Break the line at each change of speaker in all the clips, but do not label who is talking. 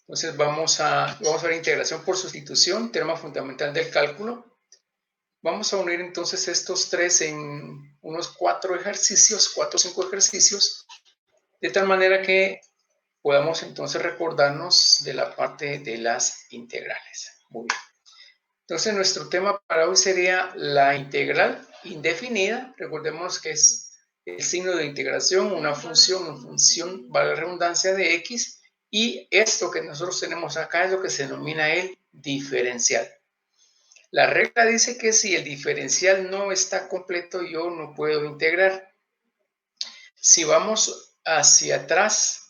Entonces vamos a ver integración por sustitución, teorema fundamental del cálculo. Vamos a unir entonces estos tres en unos 4 o 5 ejercicios, de tal manera que podamos entonces recordarnos de la parte de las integrales. Muy bien. Entonces nuestro tema para hoy sería la integral indefinida. Recordemos que es el signo de integración, una función, vale la redundancia, de x, y esto que nosotros tenemos acá es lo que se denomina el diferencial. La regla dice que si el diferencial no está completo, yo no puedo integrar. Si vamos hacia atrás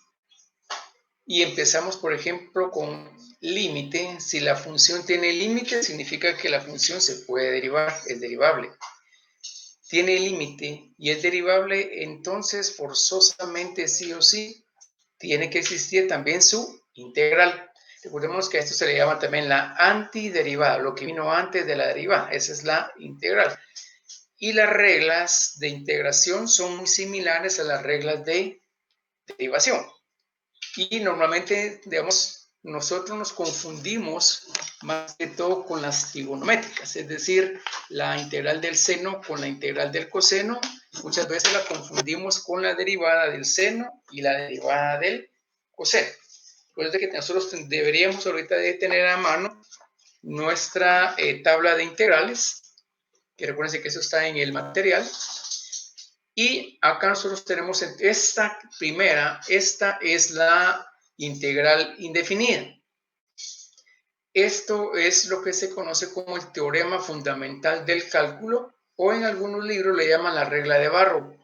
y empezamos, por ejemplo, con límite, si la función tiene límite, significa que la función se puede derivar, es derivable. Tiene límite y es derivable, entonces forzosamente, sí o sí, tiene que existir también su integral. Recordemos que a esto se le llama también la antiderivada, lo que vino antes de la derivada, esa es la integral. Y las reglas de integración son muy similares a las reglas de derivación. Y normalmente, digamos, nosotros nos confundimos más que todo con las trigonométricas, es decir, la integral del seno con la integral del coseno. Muchas veces la confundimos con la derivada del seno y la derivada del coseno. Por eso es que nosotros deberíamos ahorita de tener a mano nuestra tabla de integrales, que recuerden que eso está en el material. Y acá nosotros tenemos esta primera, esta es la integral indefinida. Esto es lo que se conoce como el teorema fundamental del cálculo, o en algunos libros le llaman la regla de Barrow.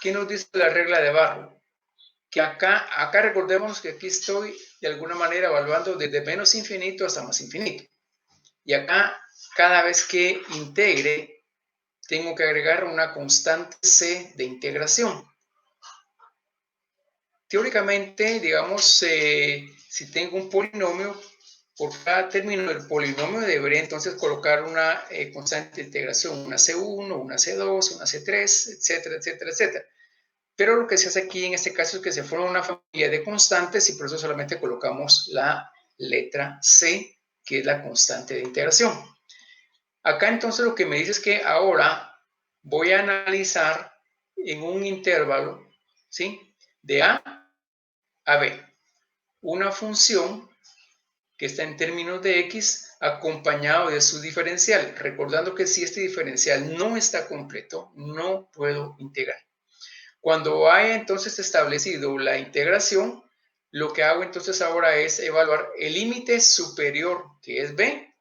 ¿Qué nos dice la regla de Barrow? Que acá recordemos que aquí estoy de alguna manera evaluando desde menos infinito hasta más infinito. Y acá, cada vez que integre, tengo que agregar una constante c de integración. Teóricamente, digamos, si tengo un polinomio, por cada término del polinomio debería entonces colocar una constante de integración, una C1, una C2, una C3, etcétera, etcétera, etcétera. Pero lo que se hace aquí en este caso es que se forma una familia de constantes y por eso solamente colocamos la letra C, que es la constante de integración. Acá entonces lo que me dice es que ahora voy a analizar en un intervalo, ¿sí?, de a b, una función que está en términos de x acompañado de su diferencial, recordando que si este diferencial no está completo, no puedo integrar. Cuando haya entonces establecido la integración, lo que hago entonces ahora es evaluar el límite superior, que es b,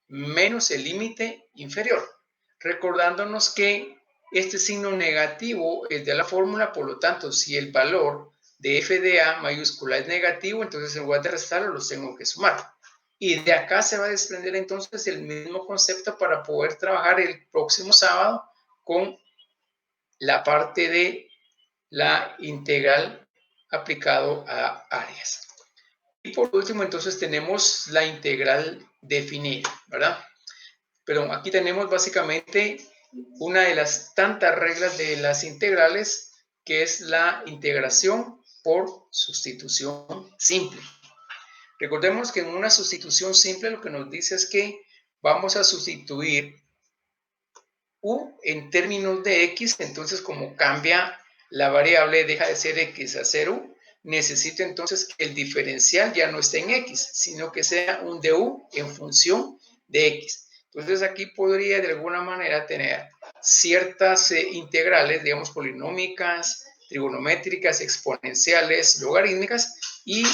menos el límite inferior, recordándonos que este signo negativo es de la fórmula, por lo tanto, si el valor de f de a mayúscula es negativo, entonces en lugar de restarlo los tengo que sumar. Y de acá se va a desprender entonces el mismo concepto para poder trabajar el próximo sábado con la parte de la integral aplicado a áreas. Y por último entonces tenemos la integral definida, ¿verdad? Pero aquí tenemos básicamente una de las tantas reglas de las integrales, que es la integración por sustitución simple. Recordemos que en una sustitución simple lo que nos dice es que vamos a sustituir u en términos de x, entonces como cambia la variable, deja de ser x a ser u, necesito entonces que el diferencial ya no esté en x, sino que sea un du en función de x. Entonces aquí podría de alguna manera tener ciertas integrales, digamos, polinómicas, trigonométricas, exponenciales, logarítmicas, y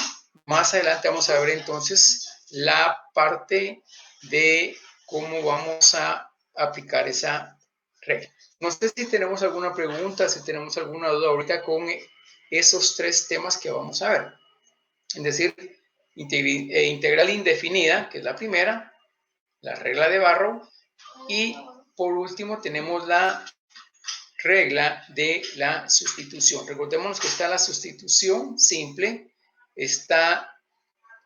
más adelante vamos a ver entonces la parte de cómo vamos a aplicar esa regla. No sé si tenemos alguna pregunta, si tenemos alguna duda ahorita con esos tres temas que vamos a ver. Es decir, integral indefinida, que es la primera, la regla de Barrow, y por último tenemos la regla de la sustitución. Recordemos que está la sustitución simple, está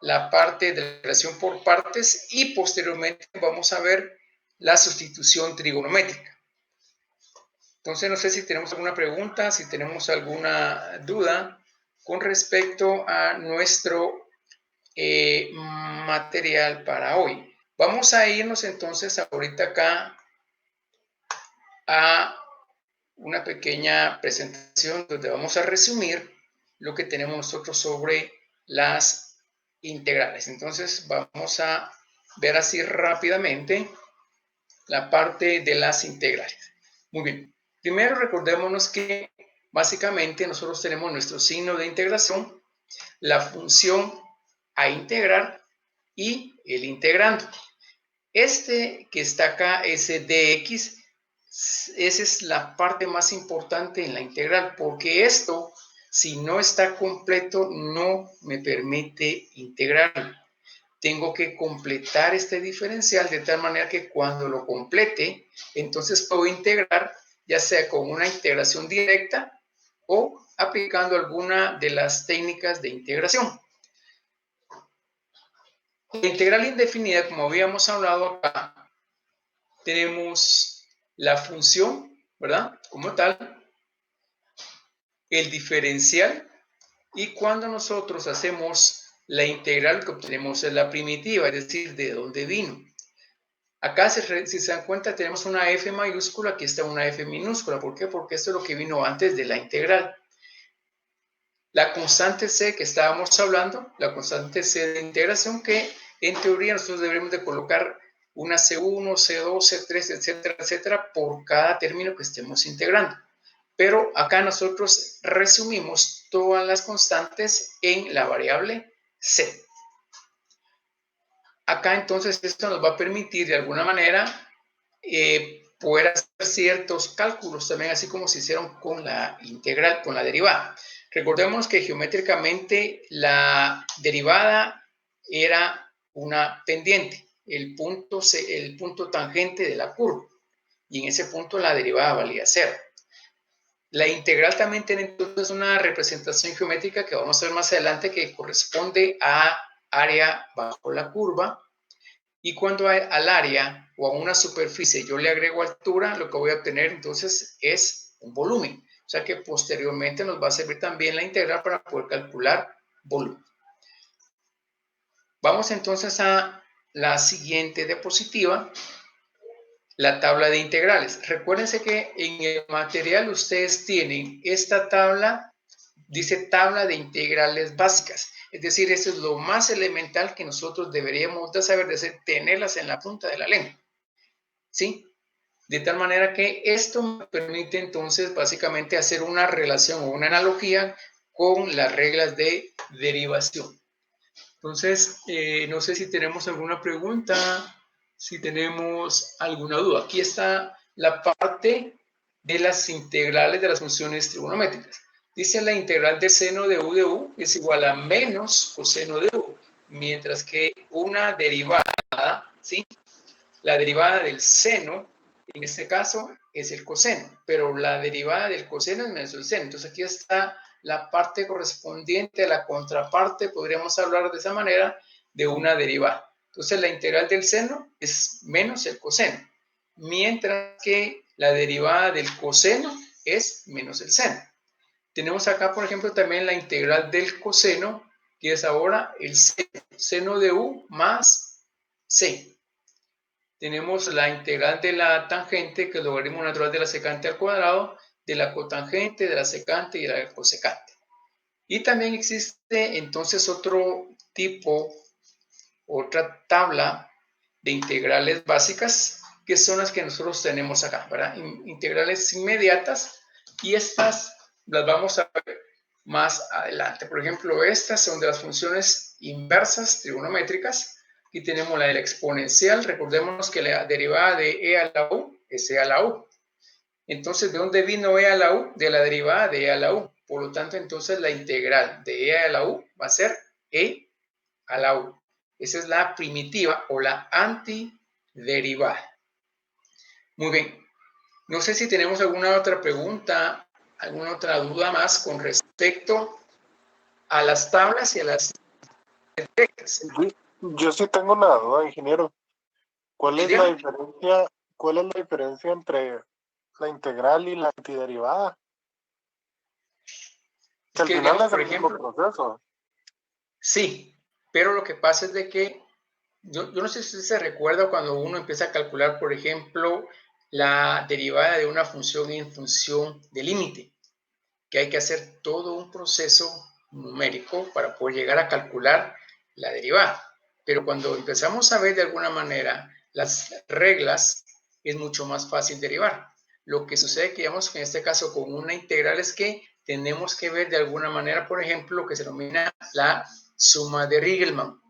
la parte de relación por partes y posteriormente vamos a ver la sustitución trigonométrica. Entonces, no sé si tenemos alguna pregunta, si tenemos alguna duda con respecto a nuestro material para hoy. Vamos a irnos entonces ahorita acá a una pequeña presentación donde vamos a resumir lo que tenemos nosotros sobre las integrales. Entonces vamos a ver así rápidamente la parte de las integrales. Muy bien. Primero recordémonos que básicamente nosotros tenemos nuestro signo de integración, la función a integrar y el integrando. Este que está acá, ese dx, esa es la parte más importante en la integral, porque esto, si no está completo, no me permite integrar. Tengo que completar este diferencial de tal manera que cuando lo complete, entonces puedo integrar, ya sea con una integración directa o aplicando alguna de las técnicas de integración. La integral indefinida, como habíamos hablado acá, tenemos la función, ¿verdad? Como tal, el diferencial, y cuando nosotros hacemos la integral, lo que obtenemos es la primitiva, es decir, de dónde vino. Acá, si se dan cuenta, tenemos una f mayúscula, aquí está una f minúscula. ¿Por qué? Porque esto es lo que vino antes de la integral. La constante c que estábamos hablando, la constante c de integración, que en teoría nosotros deberíamos de colocar una C1, C2, C3, etcétera, etcétera, por cada término que estemos integrando. Pero acá nosotros resumimos todas las constantes en la variable c. Acá entonces esto nos va a permitir de alguna manera poder hacer ciertos cálculos también, así como se hicieron con la integral, con la derivada. Recordemos que geométricamente la derivada era una pendiente, el punto tangente de la curva, y en ese punto la derivada valía 0. La integral también tiene entonces una representación geométrica que vamos a ver más adelante, que corresponde a área bajo la curva. Y cuando al área o a una superficie yo le agrego altura, lo que voy a obtener entonces es un volumen. O sea que posteriormente nos va a servir también la integral para poder calcular volumen. Vamos entonces a la siguiente diapositiva, la tabla de integrales. Recuérdense que en el material ustedes tienen esta tabla, dice tabla de integrales básicas. Es decir, eso es lo más elemental que nosotros deberíamos de saber, de tenerlas en la punta de la lengua. ¿Sí? De tal manera que esto me permite entonces básicamente hacer una relación o una analogía con las reglas de derivación. Entonces, no sé si tenemos alguna pregunta, si tenemos alguna duda. Aquí está la parte de las integrales de las funciones trigonométricas. Dice la integral del seno de u es igual a menos coseno de u, mientras que una derivada, ¿sí? La derivada del seno, en este caso, es el coseno, pero la derivada del coseno es menos el seno. Entonces aquí está la parte correspondiente a la contraparte, podríamos hablar de esa manera, de una derivada. Entonces la integral del seno es menos el coseno, mientras que la derivada del coseno es menos el seno. Tenemos acá, por ejemplo, también la integral del coseno, que es ahora el seno de u más c. Tenemos la integral de la tangente, que es el logaritmo natural de la secante al cuadrado, de la cotangente, de la secante y de la cosecante. Y también existe entonces otro tipo, otra tabla de integrales básicas, que son las que nosotros tenemos acá, ¿verdad? Integrales inmediatas, y estas las vamos a ver más adelante. Por ejemplo, estas son de las funciones inversas trigonométricas. Aquí tenemos la de la exponencial. Recordemos que la derivada de e a la u es e a la u. Entonces, ¿de dónde vino e a la u? De la derivada de e a la u. Por lo tanto, entonces la integral de e a la u va a ser e a la u. Esa es la primitiva o la antiderivada. Muy bien. No sé si tenemos alguna otra pregunta, alguna otra duda más con respecto a las tablas y a las directas.
Yo sí tengo una duda, ingeniero. ¿Cuál es la diferencia entre la integral y la antiderivada? Que al final es el mismo proceso.
Sí, Pero lo que pasa es de que, yo no sé si usted se recuerda cuando uno empieza a calcular, por ejemplo, la derivada de una función en función de límite, que hay que hacer todo un proceso numérico para poder llegar a calcular la derivada. Pero cuando empezamos a ver de alguna manera las reglas, es mucho más fácil derivar. Lo que sucede que, digamos, en este caso con una integral es que tenemos que ver de alguna manera, por ejemplo, lo que se denomina la suma de Riegelmann.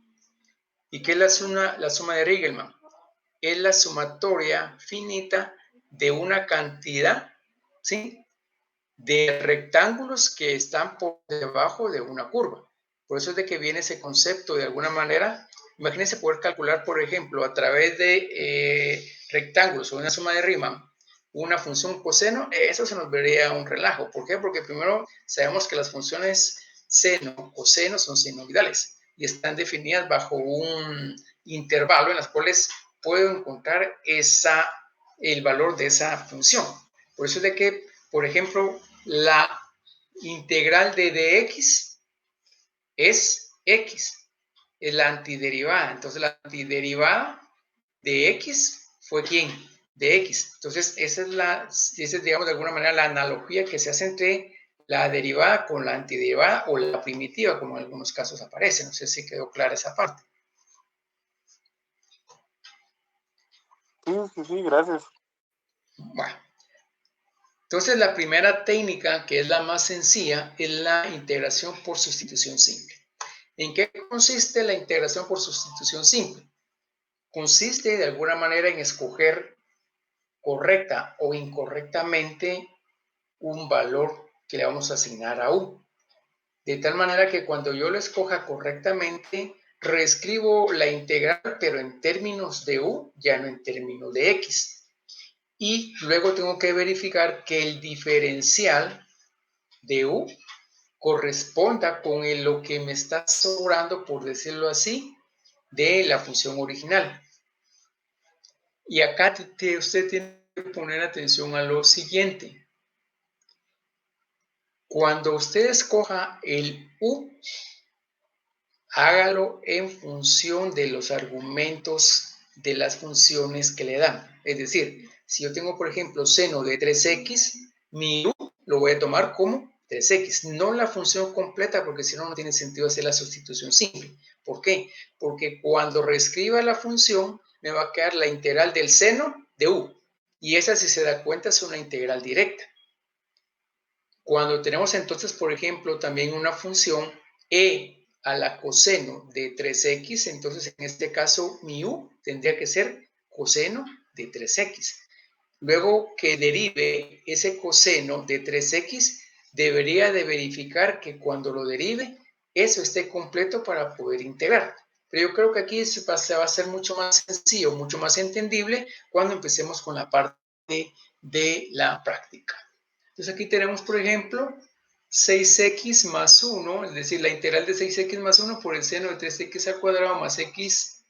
¿Y qué es la suma de Riegelmann? Es la sumatoria finita de una cantidad, ¿sí?, de rectángulos que están por debajo de una curva. Por eso es de que viene ese concepto de alguna manera. Imagínense poder calcular, por ejemplo, a través de rectángulos o una suma de Riemann, una función coseno. Eso se nos vería un relajo. ¿Por qué? Porque primero sabemos que las funciones seno, coseno son senoidales y están definidas bajo un intervalo en las cuales puedo encontrar el valor de esa función. Por eso es de que, por ejemplo, la integral de dx es x, es la antiderivada. Entonces, la antiderivada de x fue ¿quién? De x. Entonces, esa es, digamos, de alguna manera la analogía que se hace entre la derivada con la antiderivada o la primitiva, como en algunos casos aparece. No sé si quedó clara esa parte.
Sí, gracias.
Bueno. Entonces, la primera técnica, que es la más sencilla, es la integración por sustitución simple. ¿En qué consiste la integración por sustitución simple? Consiste de alguna manera en escoger correcta o incorrectamente un valor que le vamos a asignar a u. De tal manera que cuando yo lo escoja correctamente, reescribo la integral, pero en términos de u, ya no en términos de x. Y luego tengo que verificar que el diferencial de u corresponda con lo que me está sobrando, por decirlo así, de la función original. Y acá usted tiene que poner atención a lo siguiente. Cuando usted escoja el u, hágalo en función de los argumentos de las funciones que le dan. Es decir, si yo tengo, por ejemplo, seno de 3x, mi u lo voy a tomar como 3x, no la función completa, porque si no, no tiene sentido hacer la sustitución simple. ¿Por qué? Porque cuando reescriba la función, me va a quedar la integral del seno de u. Y esa, si se da cuenta, es una integral directa. Cuando tenemos entonces, por ejemplo, también una función e a la coseno de 3x, entonces en este caso mi u tendría que ser coseno de 3x. Luego que derive ese coseno de 3x, debería de verificar que cuando lo derive, eso esté completo para poder integrar. Pero yo creo que aquí se va a hacer mucho más sencillo, mucho más entendible cuando empecemos con la parte de la práctica. Entonces aquí tenemos, por ejemplo, 6x más 1, es decir, la integral de 6x más 1 por el seno de 3x al cuadrado más x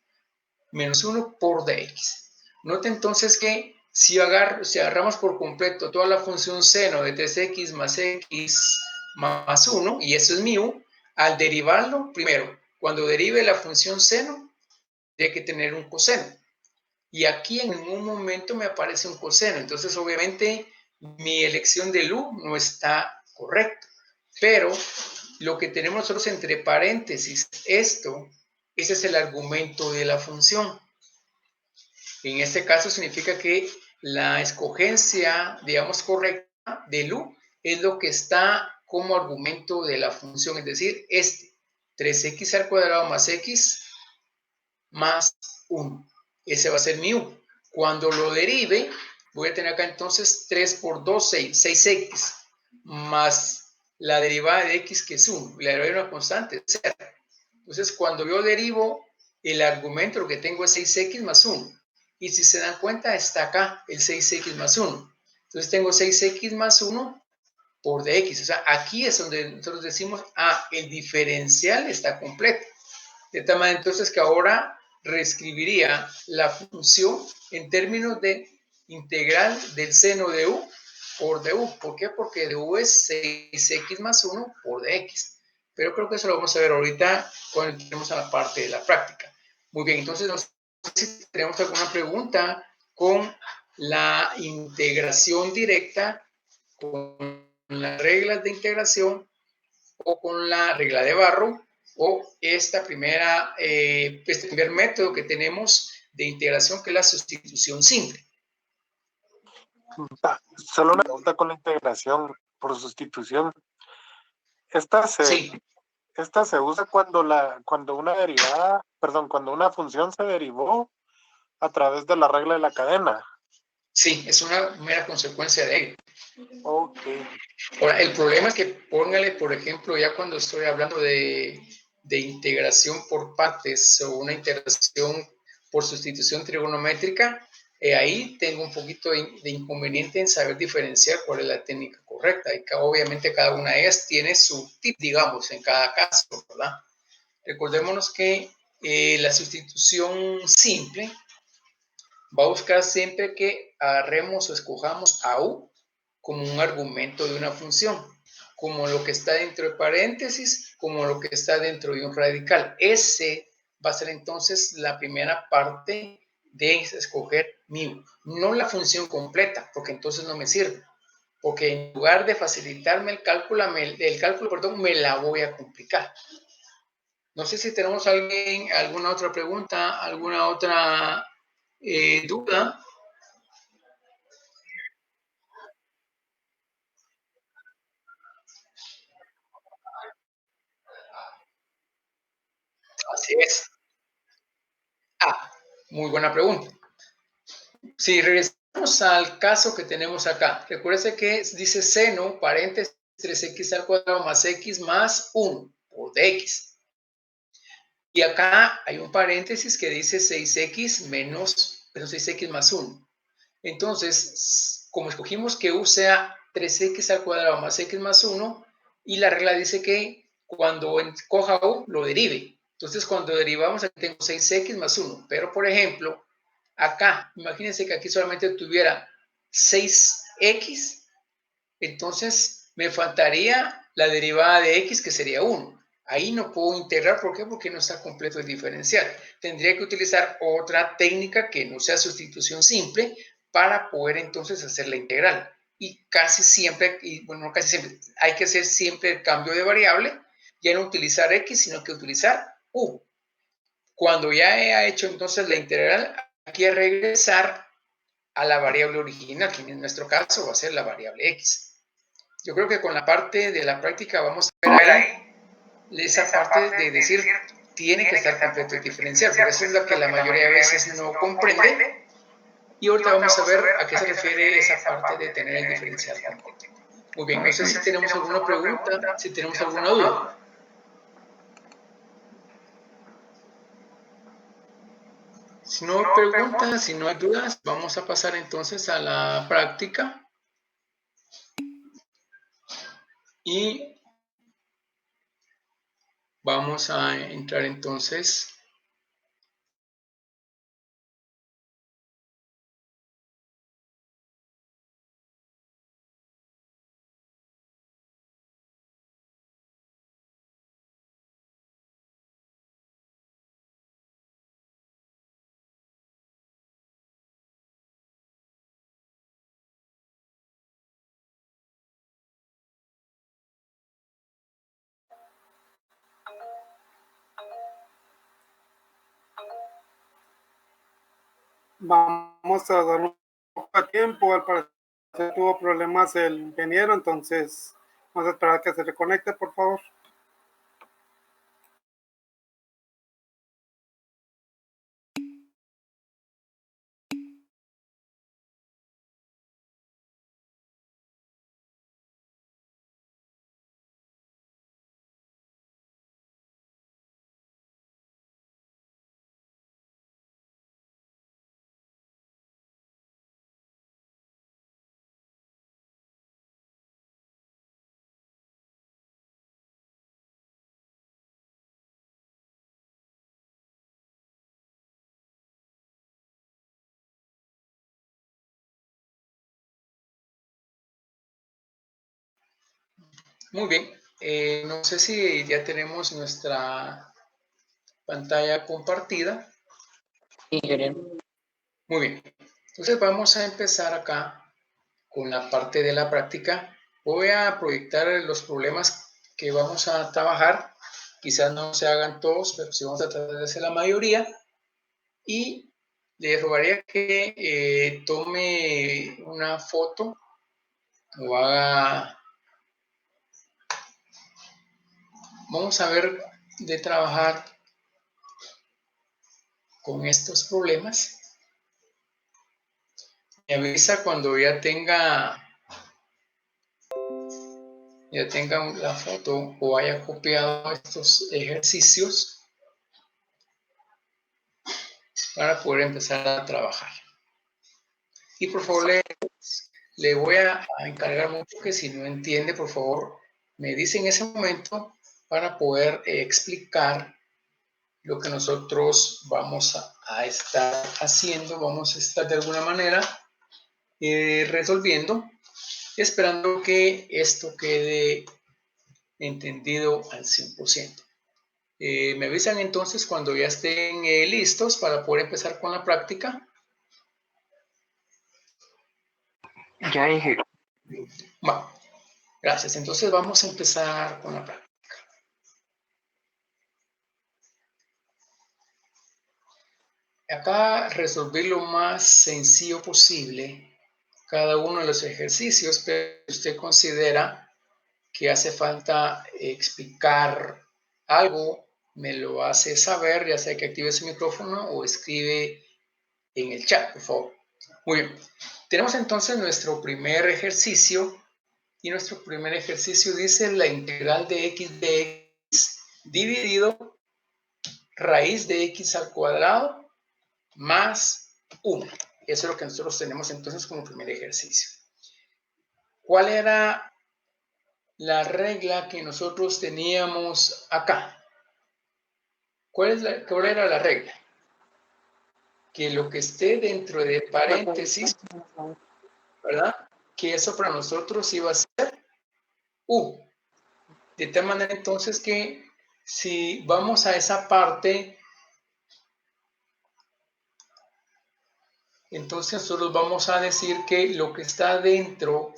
menos 1 por dx. Note entonces que si agarramos por completo toda la función seno de 3x más x más 1, y eso es mi u, al derivarlo, primero, cuando derive la función seno, tiene que tener un coseno. Y aquí en un momento me aparece un coseno. Entonces, obviamente, mi elección del u no está correcta. Pero lo que tenemos nosotros entre paréntesis, ese es el argumento de la función. En este caso significa que la escogencia, digamos, correcta del u es lo que está como argumento de la función, es decir, 3x al cuadrado más x más 1. Ese va a ser mi u. Cuando lo derive, voy a tener acá entonces 3 por 2, 6, 6x, más la derivada de x, que es 1. La derivada de una constante, 0. Entonces, cuando yo derivo el argumento, lo que tengo es 6x más 1. Y si se dan cuenta, está acá el 6x más 1. Entonces, tengo 6x más 1 por dx. O sea, aquí es donde nosotros decimos, el diferencial está completo. De tal manera entonces que ahora reescribiría la función en términos de integral del seno de u por du. ¿Por qué? Porque du es 6x más 1 por dx. pero creo que eso lo vamos a ver ahorita cuando entremos a la parte de la práctica. Muy bien, entonces no sé si tenemos alguna pregunta con la integración directa, con las reglas de integración o con la regla de Barrow o este primer método que tenemos de integración, que es la sustitución simple.
Solo una pregunta con la integración por sustitución.
Sí.
Esta se usa cuando cuando una función se derivó a través de la regla de la cadena.
Sí, es una mera consecuencia de ello.
Ok.
Ahora, el problema es que póngale, por ejemplo, ya cuando estoy hablando de integración por partes o una integración por sustitución trigonométrica, ahí tengo un poquito de inconveniente en saber diferenciar cuál es la técnica correcta. Y obviamente cada una de ellas tiene su tip, digamos, en cada caso, ¿verdad? Recordémonos que la sustitución simple va a buscar siempre que agarremos o escojamos a u como un argumento de una función, como lo que está dentro de paréntesis, como lo que está dentro de un radical. Ese va a ser entonces la primera parte de escoger mi u, no la función completa, porque entonces no me sirve, porque en lugar de facilitarme el cálculo, me la voy a complicar. No sé si tenemos alguna otra pregunta, alguna otra duda. Así es. Muy buena pregunta. Si regresamos al caso que tenemos acá, recuérdese que dice seno, paréntesis, 3x al cuadrado más x más 1 por dx. Y acá hay un paréntesis que dice 6x menos, 6x más 1. Entonces, como escogimos que u sea 3x al cuadrado más x más 1, y la regla dice que cuando coja u, lo derive. Entonces, cuando derivamos, aquí tengo 6x más 1. Pero, por ejemplo, acá, imagínense que aquí solamente tuviera 6x, entonces me faltaría la derivada de x, que sería 1. Ahí no puedo integrar, ¿por qué? Porque no está completo el diferencial. Tendría que utilizar otra técnica que no sea sustitución simple para poder entonces hacer la integral. Y casi siempre, no casi siempre, hay que hacer siempre el cambio de variable, ya no utilizar x, sino que utilizar u. Cuando ya he hecho entonces la integral, hay que regresar a la variable original, que en nuestro caso va a ser la variable x. Yo creo que con la parte de la práctica vamos a ver ahí esa parte de decir tiene que estar completo el diferencial, porque eso es lo que la mayoría de veces no comprende. Y ahorita vamos a ver a qué se refiere esa parte de tener el diferencial completo. Muy bien, no sé si tenemos alguna pregunta, si tenemos alguna duda. Si no hay preguntas, si no hay dudas, vamos a pasar entonces a la práctica. Y vamos a entrar entonces
vamos a dar un poco de tiempo. Al parecer tuvo problemas el ingeniero, entonces vamos a esperar a que se reconecte, por favor.
Muy bien. no sé si ya tenemos nuestra pantalla compartida. Muy bien. Entonces vamos a empezar acá con la parte de la práctica. Voy a proyectar los problemas que vamos a trabajar. Quizás no se hagan todos, pero sí vamos a tratar de hacer la mayoría. Y le rogaría que tome una foto o haga... Vamos a ver de trabajar con estos problemas. Me avisa cuando ya tenga la foto o haya copiado estos ejercicios para poder empezar a trabajar. Y por favor le voy a encargar mucho que si no entiende, por favor, me dice en ese momento para poder explicar lo que nosotros vamos a estar haciendo, vamos a estar de alguna manera resolviendo, esperando que esto quede entendido al 100%. Me avisan entonces cuando ya estén listos para poder empezar con la práctica.
Ya dije.
Bueno, gracias. Entonces vamos a empezar con la práctica. Acá resolver lo más sencillo posible cada uno de los ejercicios, pero usted considera que hace falta explicar algo, me lo hace saber, ya sea que active su micrófono o escribe en el chat, por favor. Muy bien. Tenemos entonces nuestro primer ejercicio y nuestro primer ejercicio dice la integral de x de x dividido raíz de x al cuadrado más 1. Eso es lo que nosotros tenemos entonces como primer ejercicio. ¿Cuál era la regla que nosotros teníamos acá? ¿Cuál era la regla? Que lo que esté dentro de paréntesis, ¿verdad? Que eso para nosotros iba a ser u. De tal manera entonces que si vamos a esa parte, entonces nosotros vamos a decir que lo que está dentro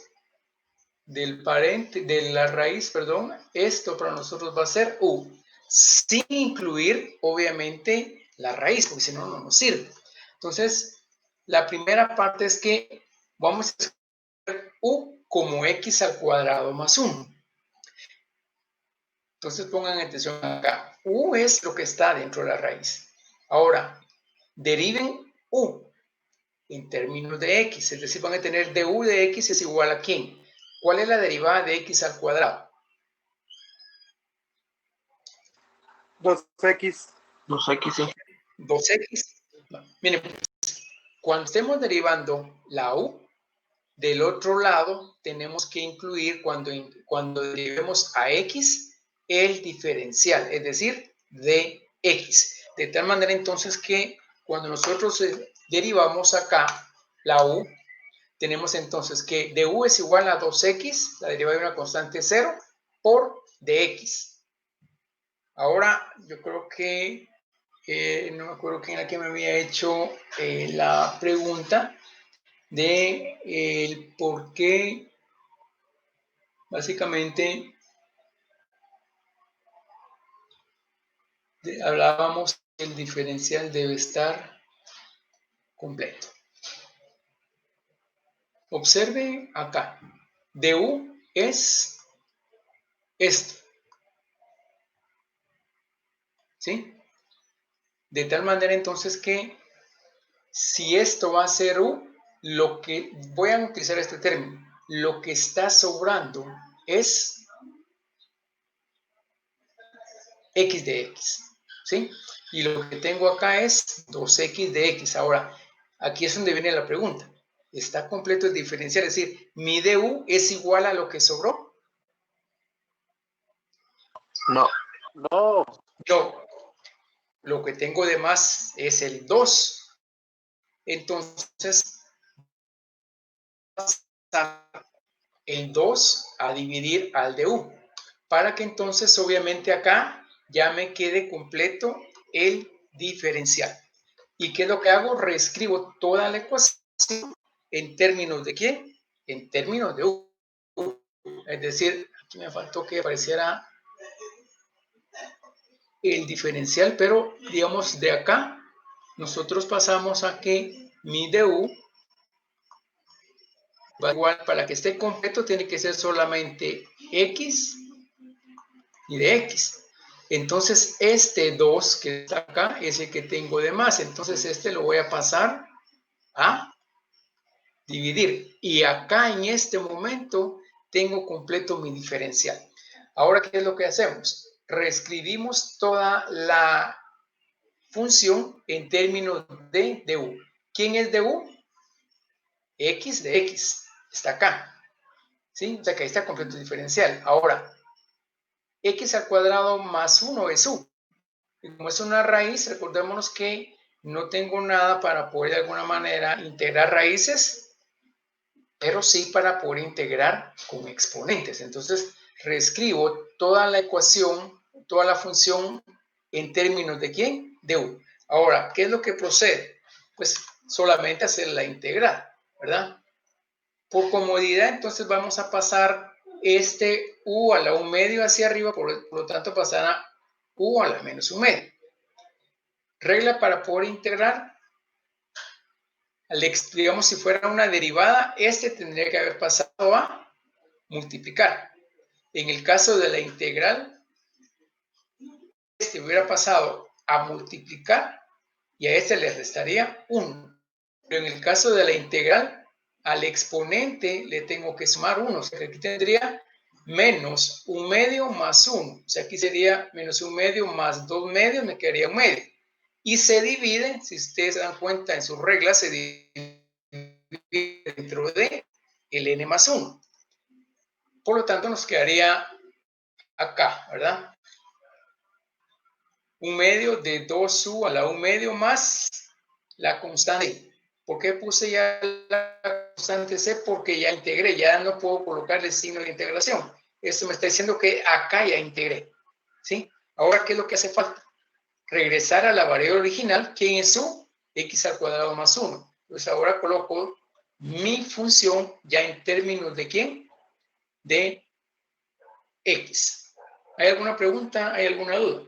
del de la raíz, perdón, esto para nosotros va a ser u, sin incluir obviamente la raíz, porque si no, no nos sirve. Entonces, la primera parte es que vamos a escribir u como x al cuadrado más 1. Entonces pongan atención acá. U es lo que está dentro de la raíz. Ahora, deriven u en términos de x, es decir, van a tener du de x es igual a ¿quién? ¿Cuál es la derivada de x al cuadrado?
2x.
2x, sí.
2x. No. Miren, cuando estemos derivando la u, del otro lado tenemos que incluir cuando derivemos a x el diferencial, es decir, de x. De tal manera entonces que cuando nosotros derivamos acá la u, tenemos entonces que du es igual a 2x, la derivada de una constante 0, por dx. Ahora, yo creo que, no me acuerdo quién era que me había hecho la pregunta de el por qué, básicamente, hablábamos que el diferencial debe estar completo. Observen acá, du es esto, ¿sí? De tal manera entonces que si esto va a ser u, lo que, voy a utilizar este término, lo que está sobrando es x de x, ¿sí? Y lo que tengo acá es 2x de x. Ahora, aquí es donde viene la pregunta. ¿Está completo el diferencial? Es decir, ¿mi du es igual a lo que sobró?
No.
No,
No. Lo que tengo de más es el 2. Entonces, el 2 a dividir al du. para que entonces obviamente acá ya me quede completo el diferencial. ¿Y qué es lo que hago? Reescribo toda la ecuación en términos de ¿qué? En términos de U. Es decir, aquí me faltó que apareciera el diferencial, pero digamos de acá nosotros pasamos a que mi du va igual, para que esté completo tiene que ser solamente x y de x. Entonces este 2 que está acá es el que tengo de más, entonces este lo voy a pasar a dividir. Y acá en este momento tengo completo mi diferencial. Ahora, ¿qué es lo que hacemos? Reescribimos toda la función en términos de du. ¿Quién es du? X de x. Está acá. ¿Sí? O sea que ahí está completo diferencial. Ahora, x al cuadrado más 1 es u. Y como es una raíz, recordémonos que no tengo nada para poder de alguna manera integrar raíces, pero sí para poder integrar con exponentes. Entonces, reescribo toda la ecuación, toda la función en términos de ¿quién? De u. Ahora, ¿qué es lo que procede? Pues solamente hacer la integral, ¿verdad? Por comodidad, entonces vamos a pasar este u a la u medio hacia arriba, por lo tanto pasará u a la menos u medio. Regla para poder integrar, digamos si fuera una derivada, este tendría que haber pasado a multiplicar. En el caso de la integral, este hubiera pasado a multiplicar y a este le restaría 1. Pero en el caso de la integral, al exponente le tengo que sumar 1. O sea que aquí tendría menos 1 medio más 1. O sea, aquí sería menos 1 medio más 2 medios, me quedaría 1 medio. Y se divide, si ustedes se dan cuenta en sus reglas, se divide dentro de el n más 1. Por lo tanto, nos quedaría acá, ¿verdad? 1 medio de 2u a la 1 medio más la constante. ¿Por qué puse ya la constante c? Porque ya integré, ya no puedo colocarle el signo de integración. Esto me está diciendo que acá ya integré, ¿sí? Ahora, ¿qué es lo que hace falta? Regresar a la variable original, ¿quién es su? X al cuadrado más 1. Pues ahora coloco mi función ya en términos de ¿quién? De X. ¿Hay alguna pregunta? ¿Hay alguna duda?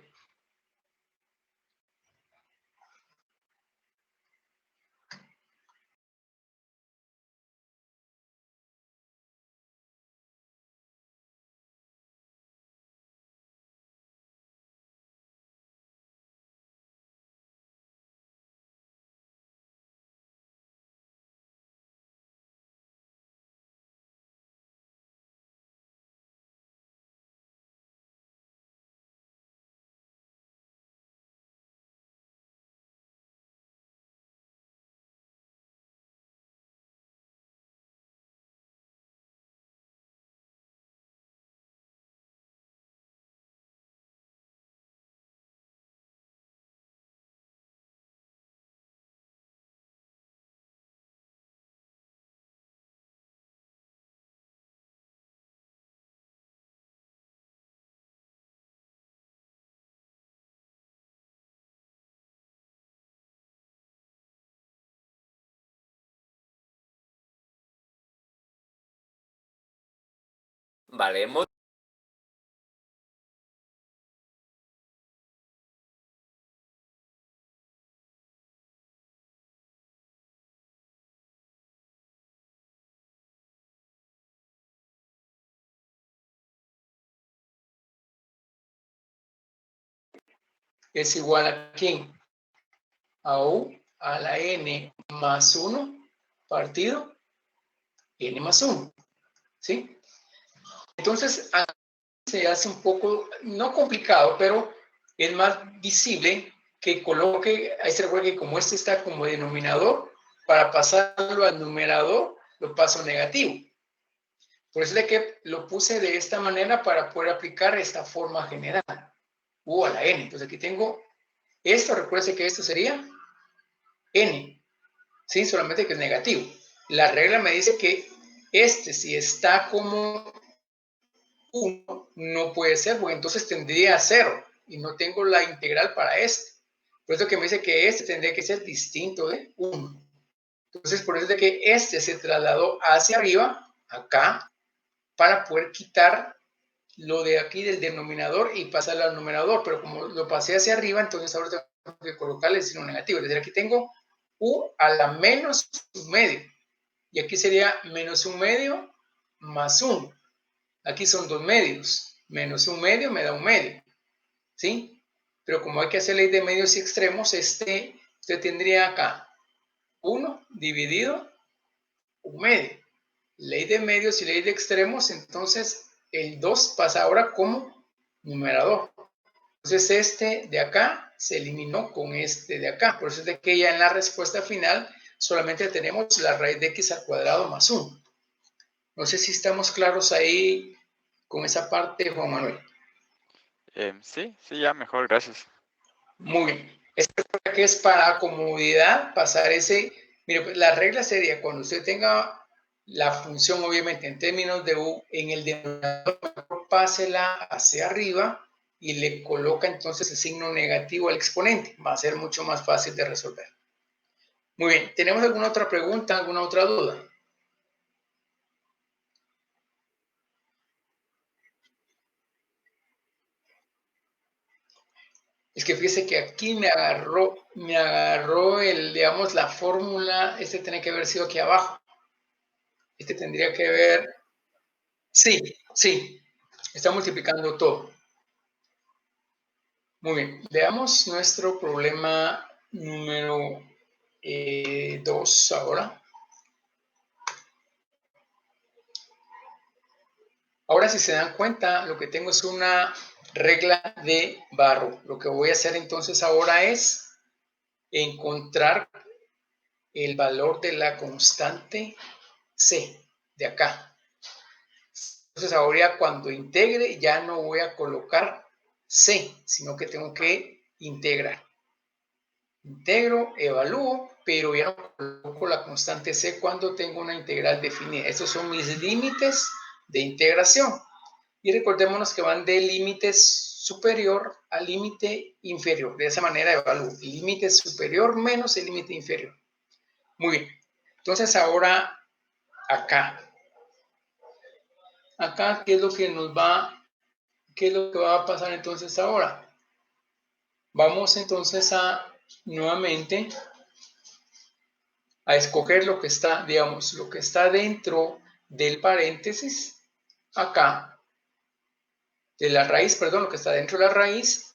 Vale,
Es igual a ¿quién? A u a la n más 1 partido n más 1, ¿sí? Entonces, se hace un poco, no complicado, pero es más visible que coloque, ahí se recuerda que como este está como denominador, para pasarlo al numerador, lo paso negativo. Por eso es que lo puse de esta manera para poder aplicar esta forma general, u a la n. Entonces aquí tengo esto, recuerden que esto sería n, ¿sí? Solamente que es negativo. La regla me dice que este, si está como 1 no puede ser, porque entonces tendría 0 y no tengo la integral para este. Por eso que me dice que este tendría que ser distinto de 1. Entonces, por eso es de que este se trasladó hacia arriba, acá, para poder quitar lo de aquí del denominador y pasarlo al numerador. Pero como lo pasé hacia arriba, entonces ahora tengo que colocarle el signo negativo. Es decir, aquí tengo u a la menos 1/2. Y aquí sería menos 1/2 más 1. Aquí son 2 medios. Menos 1/2 me da 1/2. ¿Sí? Pero como hay que hacer ley de medios y extremos, usted tendría acá 1 dividido 1/2. Ley de medios y ley de extremos, entonces el 2 pasa ahora como numerador. Entonces este de acá se eliminó con este de acá. Por eso es de que ya en la respuesta final solamente tenemos la raíz de x al cuadrado más 1. No sé si estamos claros ahí con esa parte, Juan Manuel.
Sí, ya mejor, gracias.
Muy bien. Esto que es para comodidad pasar ese. Mire, pues, la regla sería cuando usted tenga la función, obviamente, en términos de u, en el denominador, pásela hacia arriba y le coloca entonces el signo negativo al exponente. Va a ser mucho más fácil de resolver. Muy bien. ¿Tenemos alguna otra pregunta, alguna otra duda? Es que fíjese que aquí me agarró digamos, la fórmula. Este tiene que haber sido aquí abajo. Este tendría que ver. Sí, está multiplicando todo. Muy bien, veamos nuestro problema número 2 ahora. Ahora, si se dan cuenta, lo que tengo es una regla de barro. Lo que voy a hacer entonces ahora es encontrar el valor de la constante C de acá. Entonces ahora cuando integre ya no voy a colocar C, sino que tengo que integrar. Integro, evalúo, pero ya no coloco la constante C cuando tengo una integral definida. Estos son mis límites de integración. Y recordémonos que van de límite superior a límite inferior. De esa manera evalúo. Límite superior menos el límite inferior. Muy bien. Entonces ahora acá. Acá, ¿qué es lo que va a pasar entonces ahora? Vamos entonces nuevamente a escoger lo que está, digamos, lo que está dentro del paréntesis, acá, de la raíz, perdón, lo que está dentro de la raíz.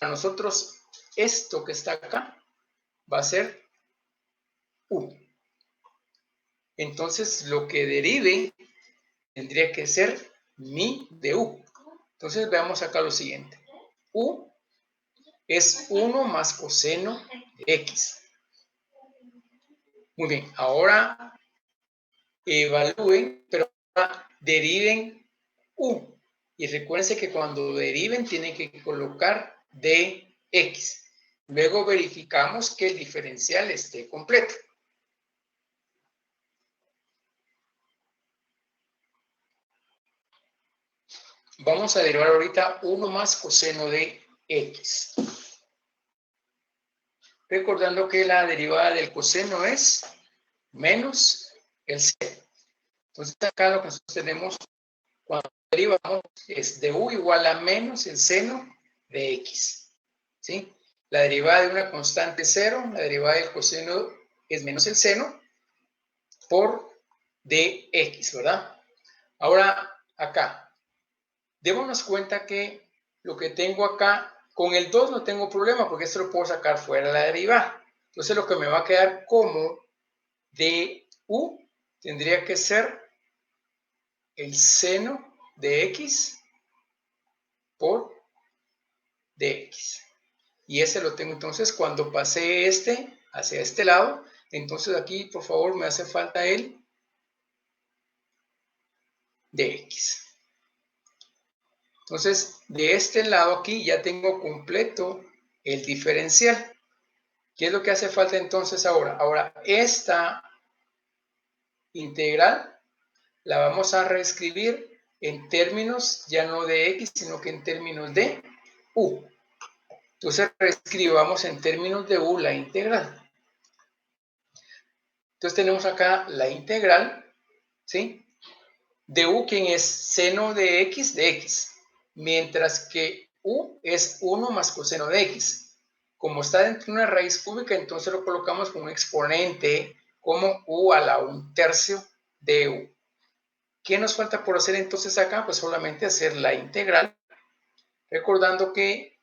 Para nosotros, esto que está acá va a ser u. Entonces, lo que derive tendría que ser mi de u. Entonces, veamos acá lo siguiente. U es 1 más coseno de x. Muy bien, ahora evalúen, pero ahora deriven u. Y recuérdense que cuando deriven tienen que colocar dx. Luego verificamos que el diferencial esté completo. Vamos a derivar ahorita 1 más coseno de x. Recordando que la derivada del coseno es menos el seno. Entonces acá lo que nosotros tenemos cuando derivamos es de u igual a menos el seno de x. ¿Sí? La derivada de una constante 0, la derivada del coseno es menos el seno por dx, ¿verdad? Ahora, acá, démonos cuenta que lo que tengo acá, con el 2 no tengo problema porque esto lo puedo sacar fuera de la derivada. Entonces, lo que me va a quedar como du tendría que ser el seno de x por dx. Y ese lo tengo entonces cuando pasé este hacia este lado. Entonces aquí, por favor, me hace falta el dx. Entonces, de este lado aquí ya tengo completo el diferencial. ¿Qué es lo que hace falta entonces ahora? Ahora, esta integral la vamos a reescribir en términos ya no de x, sino que en términos de u. Entonces reescribamos en términos de u la integral. Entonces tenemos acá la integral, ¿sí? De u, quien es seno de x, mientras que u es 1 más coseno de x. Como está dentro de una raíz cúbica, entonces lo colocamos como un exponente, como u a la 1/3 de u. ¿Qué nos falta por hacer entonces acá? Pues solamente hacer la integral, recordando que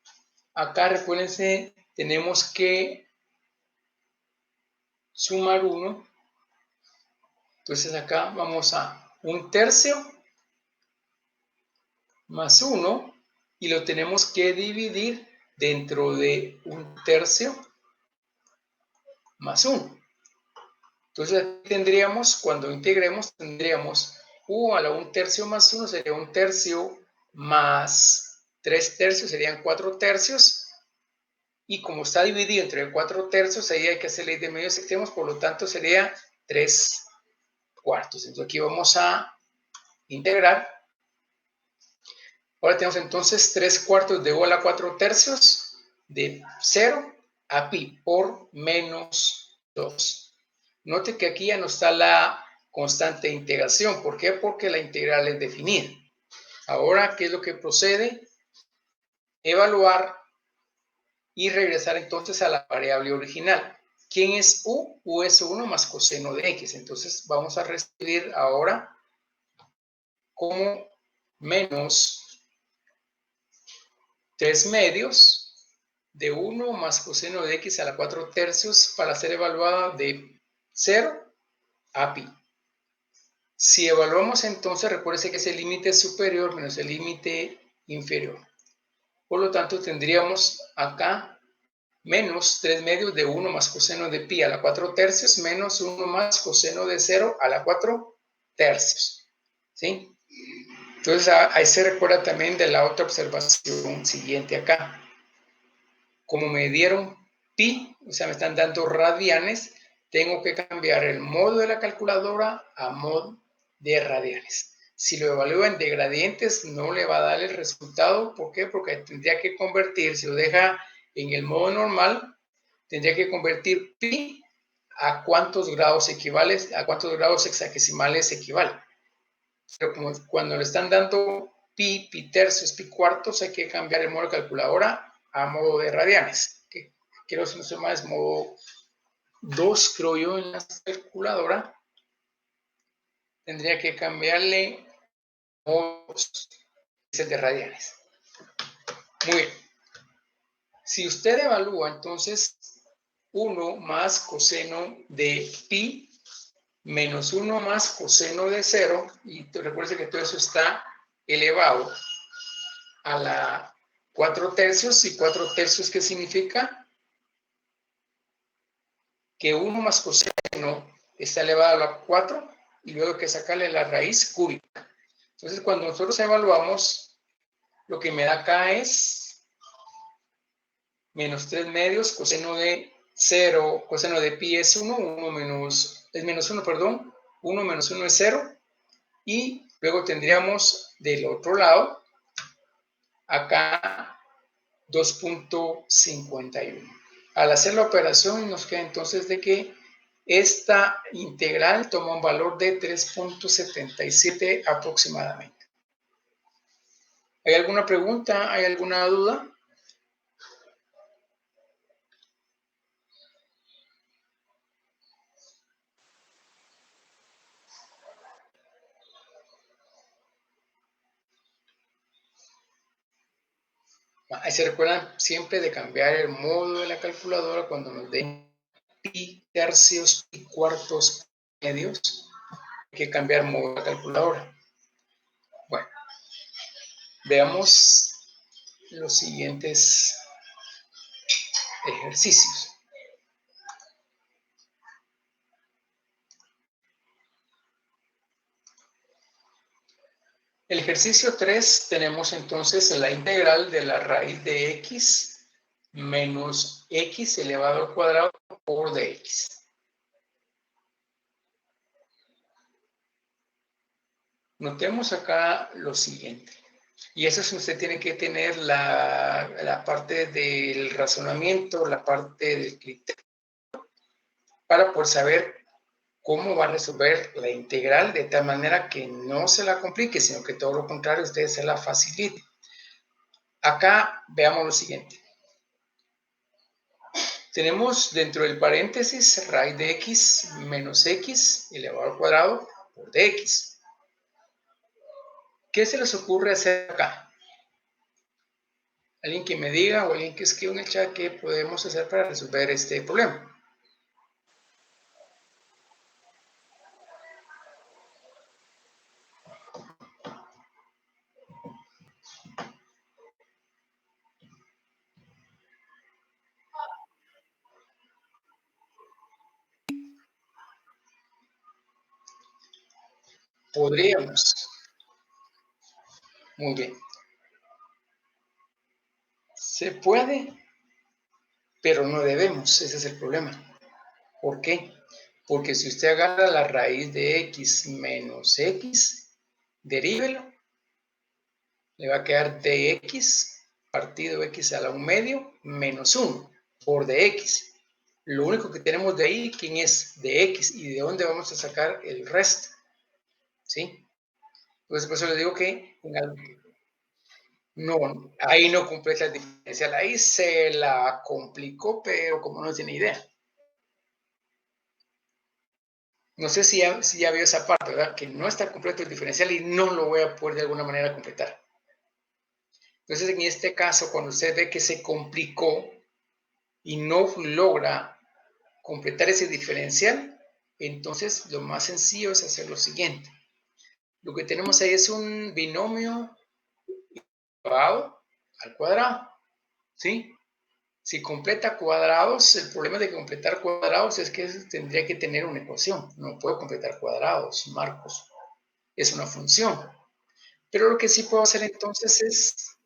acá, recuérdense, tenemos que sumar 1. Entonces acá vamos a 1/3 más 1 y lo tenemos que dividir dentro de 1/3 más 1. Entonces tendríamos, cuando integremos, tendríamos u a la 1/3 más 1 sería 1/3 más 3/3 serían 4/3. Y como está dividido entre 4/3, ahí hay que hacer ley de medios extremos, por lo tanto sería 3/4. Entonces aquí vamos a integrar. Ahora tenemos entonces 3/4 de u a la 4/3 de 0 a pi por menos 2. Note que aquí ya no está la constante de integración. ¿Por qué? Porque la integral es definida. Ahora, ¿qué es lo que procede? Evaluar y regresar entonces a la variable original. ¿Quién es u? U es 1 más coseno de x. Entonces vamos a recibir ahora como menos 3/2 de 1 más coseno de x a la 4/3 para ser evaluada de 0 a pi. Si evaluamos entonces, recuerde que es el límite superior menos el límite inferior. Por lo tanto, tendríamos acá menos 3/2 de 1 más coseno de pi a la 4/3 menos 1 más coseno de 0 a la 4/3. ¿Sí? Entonces, ahí se recuerda también de la otra observación siguiente acá. Como me dieron pi, o sea, me están dando radianes, tengo que cambiar el modo de la calculadora a modo de radianes. Si lo evalúan de gradientes, no le va a dar el resultado. ¿Por qué? Porque tendría que convertir, si lo deja en el modo normal, tendría que convertir pi a cuántos grados equivale, a cuántos grados hexagesimales equivale. Pero como cuando le están dando pi, pi tercios, pi cuartos, hay que cambiar el modo de calculadora a modo de radianes. Que quiero si no sé más, modo 2, creo yo, en la calculadora. Tendría que cambiarle modo 2, es el de radianes. Muy bien. Si usted evalúa, entonces, 1 más coseno de pi menos 1 más coseno de 0, y recuerde que todo eso está elevado a la 4/3, y 4/3, ¿qué significa? Que 1 más coseno está elevado a la 4, y luego hay que sacarle la raíz cúbica. Entonces, cuando nosotros evaluamos, lo que me da acá es menos 3/2, coseno de 0, coseno de pi es 1, 1 menos, es menos 1, perdón, 1 menos 1 es 0, y luego tendríamos del otro lado, acá 2.51. Al hacer la operación nos queda entonces de que esta integral toma un valor de 3.77 aproximadamente. ¿Hay alguna pregunta? ¿Hay alguna duda? Ahí se recuerdan siempre de cambiar el modo de la calculadora cuando nos den pi tercios, pi cuartos, medios. Hay que cambiar modo de la calculadora. Bueno, veamos los siguientes ejercicios. El ejercicio 3 tenemos entonces la integral de la raíz de x menos x elevado al cuadrado por dx. Notemos acá lo siguiente. Y eso es que usted tiene que tener la parte del razonamiento, la parte del criterio, para poder saber cómo va a resolver la integral de tal manera que no se la complique, sino que todo lo contrario, usted se la facilite. Acá veamos lo siguiente. Tenemos dentro del paréntesis raíz de x menos x elevado al cuadrado por dx. ¿Qué se les ocurre hacer acá? Alguien que me diga o alguien que escriba en el chat qué podemos hacer para resolver este problema. Podríamos. Muy bien. Se puede, pero no debemos. Ese es el problema. ¿Por qué? Porque si usted agarra la raíz de x menos x, derívelo, le va a quedar dx partido x a la 1/2 menos 1 por dx. Lo único que tenemos de ahí, ¿quién es? Dx. ¿Y de dónde vamos a sacar el resto? ¿Sí? Entonces, por eso les digo que no, ahí no completa el diferencial. Ahí se la complicó, pero como no tiene idea. No sé si ya vio esa parte, ¿verdad? Que no está completo el diferencial y no lo voy a poder de alguna manera completar. Entonces, en este caso, cuando usted ve que se complicó y no logra completar ese diferencial, entonces lo más sencillo es hacer lo siguiente. Lo que tenemos ahí es un binomio elevado al cuadrado, ¿sí? Si completa cuadrados, el problema de completar cuadrados es que tendría que tener una ecuación. No puedo completar cuadrados, Marcos. Es una función. Pero lo que sí puedo hacer entonces es,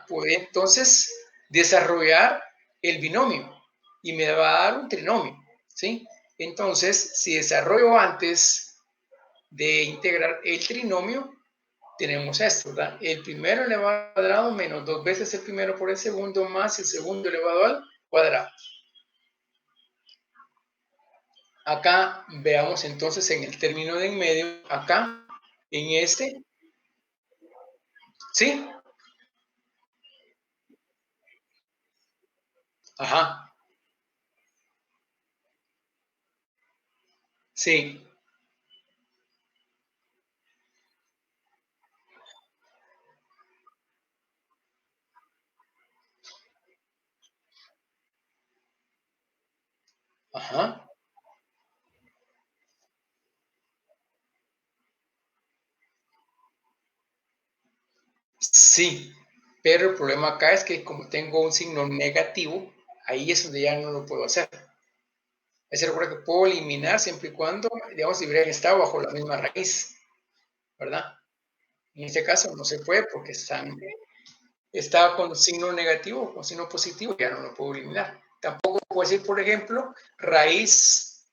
puede entonces desarrollar el binomio y me va a dar un trinomio, ¿sí? Entonces, si desarrollo antes de integrar el trinomio, tenemos esto, ¿verdad? El primero elevado al cuadrado menos 2 veces el primero por el segundo más el segundo elevado al cuadrado. Acá veamos entonces en el término de en medio, acá, en este, ¿sí? Ajá, sí, ajá, sí. Pero el problema acá es que como tengo un signo negativo, ahí es donde ya no lo puedo hacer. Es decir, recuerda que puedo eliminar siempre y cuando, digamos, si hubieran estado bajo la misma raíz, ¿verdad? En este caso no se puede porque está con signo negativo o con signo positivo, ya no lo puedo eliminar. Tampoco puedo decir, por ejemplo, raíz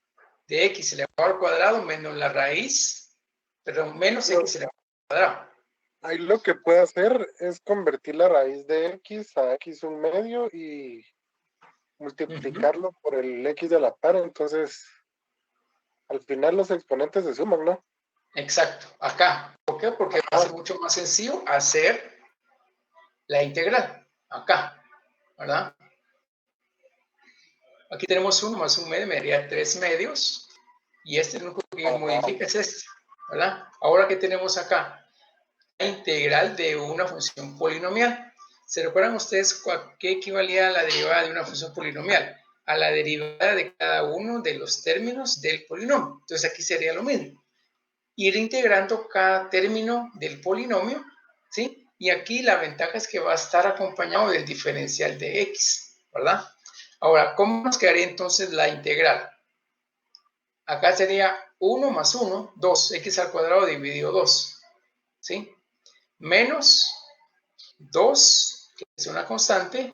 de x elevado al cuadrado menos la raíz, perdón, menos x elevado al cuadrado.
Ahí lo que puede hacer es convertir la raíz de x a x1/2 y multiplicarlo por el x de la par. Entonces, al final los exponentes se suman, ¿no?
Exacto, acá. ¿Por qué? Porque va a ser mucho más sencillo hacer la integral. Acá, ¿verdad? Aquí tenemos 1 más 1/2, me daría 3 medios. Y este lo único que modifica es este, ¿verdad? Ahora, ¿qué tenemos acá? La integral de una función polinomial. ¿Se recuerdan ustedes qué equivalía a la derivada de una función polinomial? A la derivada de cada uno de los términos del polinomio. Entonces aquí sería lo mismo. Ir integrando cada término del polinomio, ¿sí? Y aquí la ventaja es que va a estar acompañado del diferencial de x, ¿verdad? Ahora, ¿cómo nos quedaría entonces la integral? Acá sería 1 más 1, 2, x al cuadrado dividido 2, ¿sí? Menos 2, que es una constante,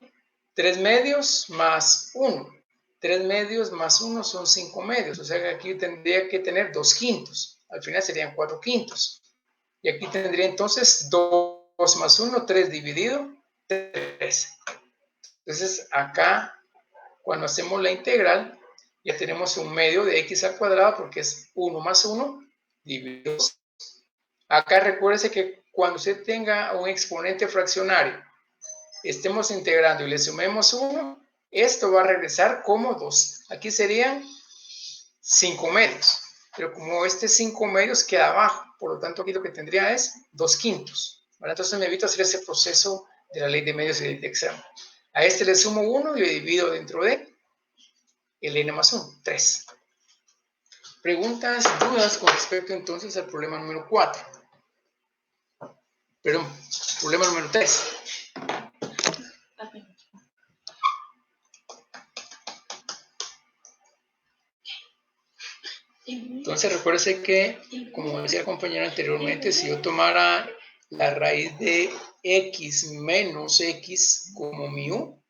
3 medios más 1. 3 medios más 1 son 5 medios, o sea que aquí tendría que tener 2 quintos. Al final serían 4/5. Y aquí tendría entonces 2 más 1, 3 dividido 3. Entonces acá, cuando hacemos la integral, ya tenemos un medio de x al cuadrado porque es 1 más 1 dividido 2. Acá recuérdese que cuando usted tenga un exponente fraccionario, estemos integrando y le sumemos 1, esto va a regresar como 2. Aquí serían 5 medios, pero como este 5 medios queda abajo, por lo tanto aquí lo que tendría es 2/5. ¿Vale? Entonces me evito hacer ese proceso de la ley de medios y de examen. A este le sumo 1 y le divido dentro de el n más 1, 3. Preguntas, dudas con respecto entonces al problema número 4. Perdón, problema número 3. Entonces recuérdese que, como decía el compañero anteriormente, si yo tomara la raíz de x menos x como mi u,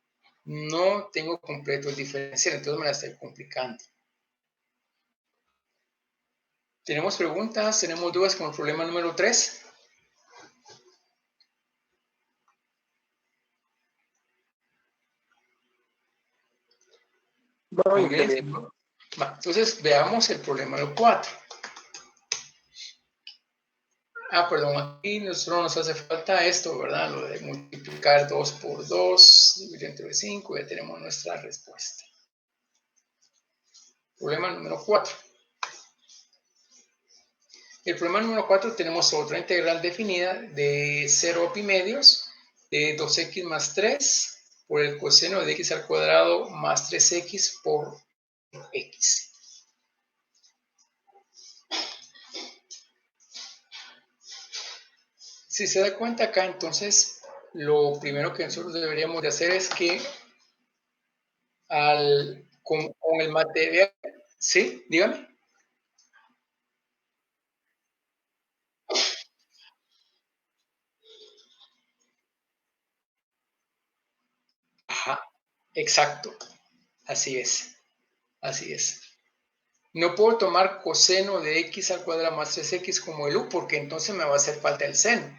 no tengo completo el diferencial, entonces me la estoy complicando. ¿Tenemos preguntas? ¿Tenemos dudas con el problema número 3?
No,
Muy bien.
ingeniero.
Entonces veamos el problema número 4. Perdón, aquí nosotros nos hace falta esto, ¿verdad? Lo de multiplicar 2 por 2, dividir entre 5, ya tenemos nuestra respuesta. Problema número 4. El problema número 4 tenemos otra integral definida de 0 a pi medios de 2x más 3 por el coseno de x al cuadrado más 3x por x. Si se da cuenta acá, entonces, lo primero que nosotros deberíamos de hacer es que con el material... ¿Sí? Dígame. Ajá, exacto. Así es. Así es. No puedo tomar coseno de x al cuadrado más 3x como el u, porque entonces me va a hacer falta el seno.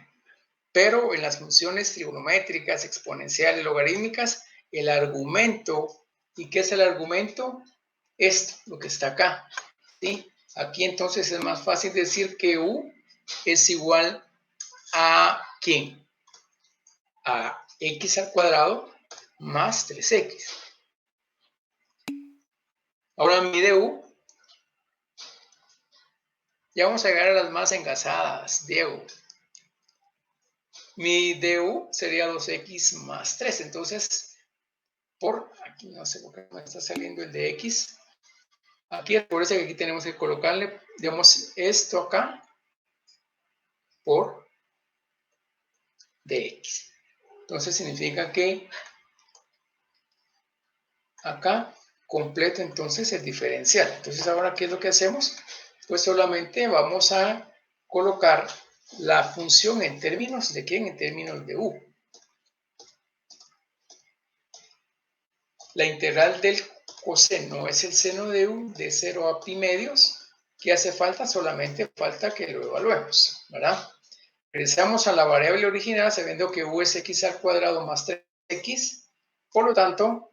Pero en las funciones trigonométricas, exponenciales, logarítmicas, el argumento, ¿y qué es el argumento? Esto, lo que está acá, ¿sí? Aquí entonces es más fácil decir que u es igual a ¿quién? A x al cuadrado más 3x. Ahora mi du, ya vamos a llegar a las más engasadas, Diego. Mi du sería 2x más 3, entonces aquí no sé por qué me está saliendo el de x. Aquí recuerden que aquí tenemos que colocarle, digamos, esto acá por dx. Entonces significa que acá completo entonces el diferencial. Entonces ahora, ¿qué es lo que hacemos? Pues solamente vamos a colocar la función en términos de ¿quién? En términos de u. La integral del coseno es el seno de u de 0 a pi medios. ¿Qué hace falta? Solamente falta que lo evaluemos, ¿verdad? Regresamos a la variable original sabiendo que u es x al cuadrado más 3x. Por lo tanto,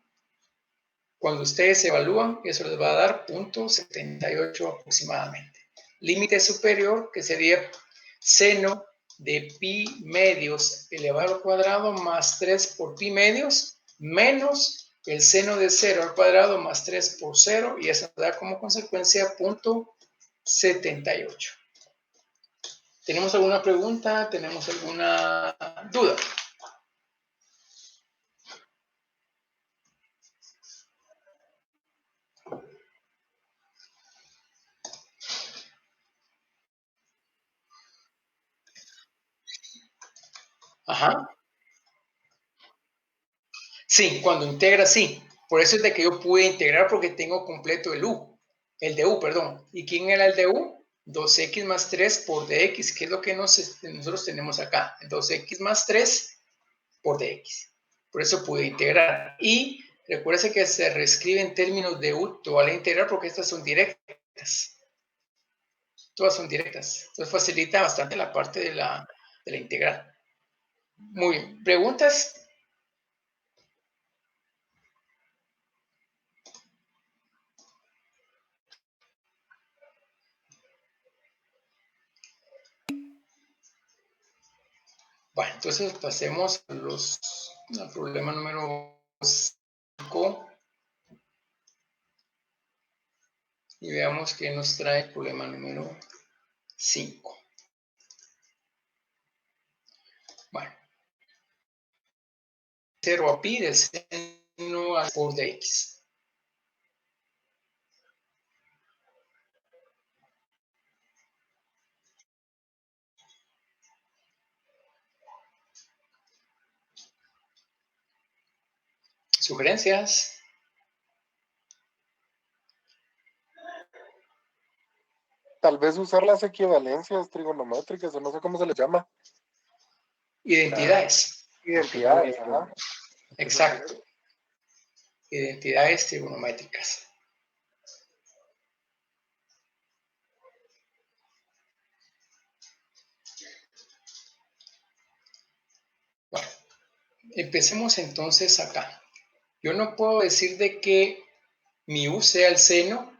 cuando ustedes evalúan, eso les va a dar 0.78 aproximadamente. Límite superior, que sería seno de pi medios elevado al cuadrado más 3 por pi medios, menos el seno de 0 al cuadrado más 3 por 0, y eso da como consecuencia 0.78. ¿Tenemos alguna pregunta? ¿Tenemos alguna duda? Ajá. Sí, cuando integra, sí. Por eso es de que yo pude integrar porque tengo completo el u. El de u, perdón. ¿Y quién era el de u? 2x más 3 por dx, que es lo que nosotros tenemos acá. 2x más 3 por dx. Por eso pude integrar. Y recuérdese que se reescribe en términos de u toda la integral porque estas son directas. todas son directas. Entonces facilita bastante la parte de la integral. Muy bien. ¿Preguntas? Bueno, entonces pasemos al problema número 5 y veamos qué nos trae el problema número 5. Bueno, 0 a pi del seno al por de x. ¿Sugerencias?
Tal vez usar las equivalencias trigonométricas, o no sé cómo se les llama.
Identidades.
Identidades, ¿verdad?
Exacto. Identidades trigonométricas. Bueno, empecemos entonces acá. Yo no puedo decir de que mi u sea el seno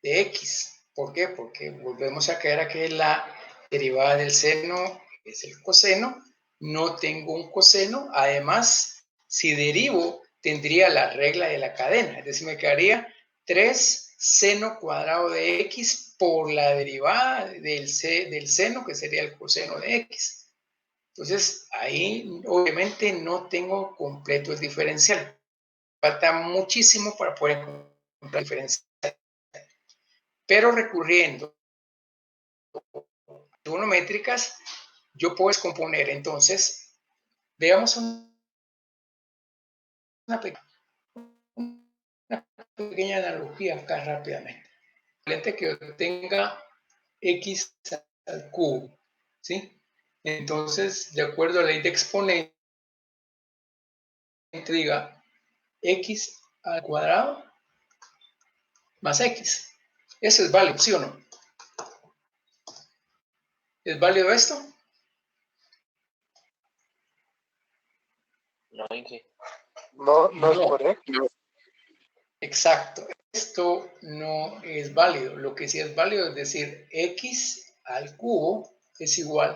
de x. ¿Por qué? Porque volvemos a caer a que la derivada del seno es el coseno. No tengo un coseno. Además, si derivo, tendría la regla de la cadena. Es decir, me quedaría 3 seno cuadrado de x por la derivada del seno, que sería el coseno de x. Entonces, ahí obviamente no tengo completo el diferencial. Falta muchísimo para poder encontrar el diferencial. Pero recurriendo a trigonométricas, yo puedo descomponer. Entonces, veamos una pequeña analogía acá rápidamente. Que yo tenga x al cubo, ¿sí? Entonces, de acuerdo a la ley de exponente, diga x al cuadrado más x. Eso es válido, ¿sí o no? ¿Es válido esto?
No, Inge.
No es correcto.
Exacto. Esto no es válido. Lo que sí es válido es decir x al cubo es igual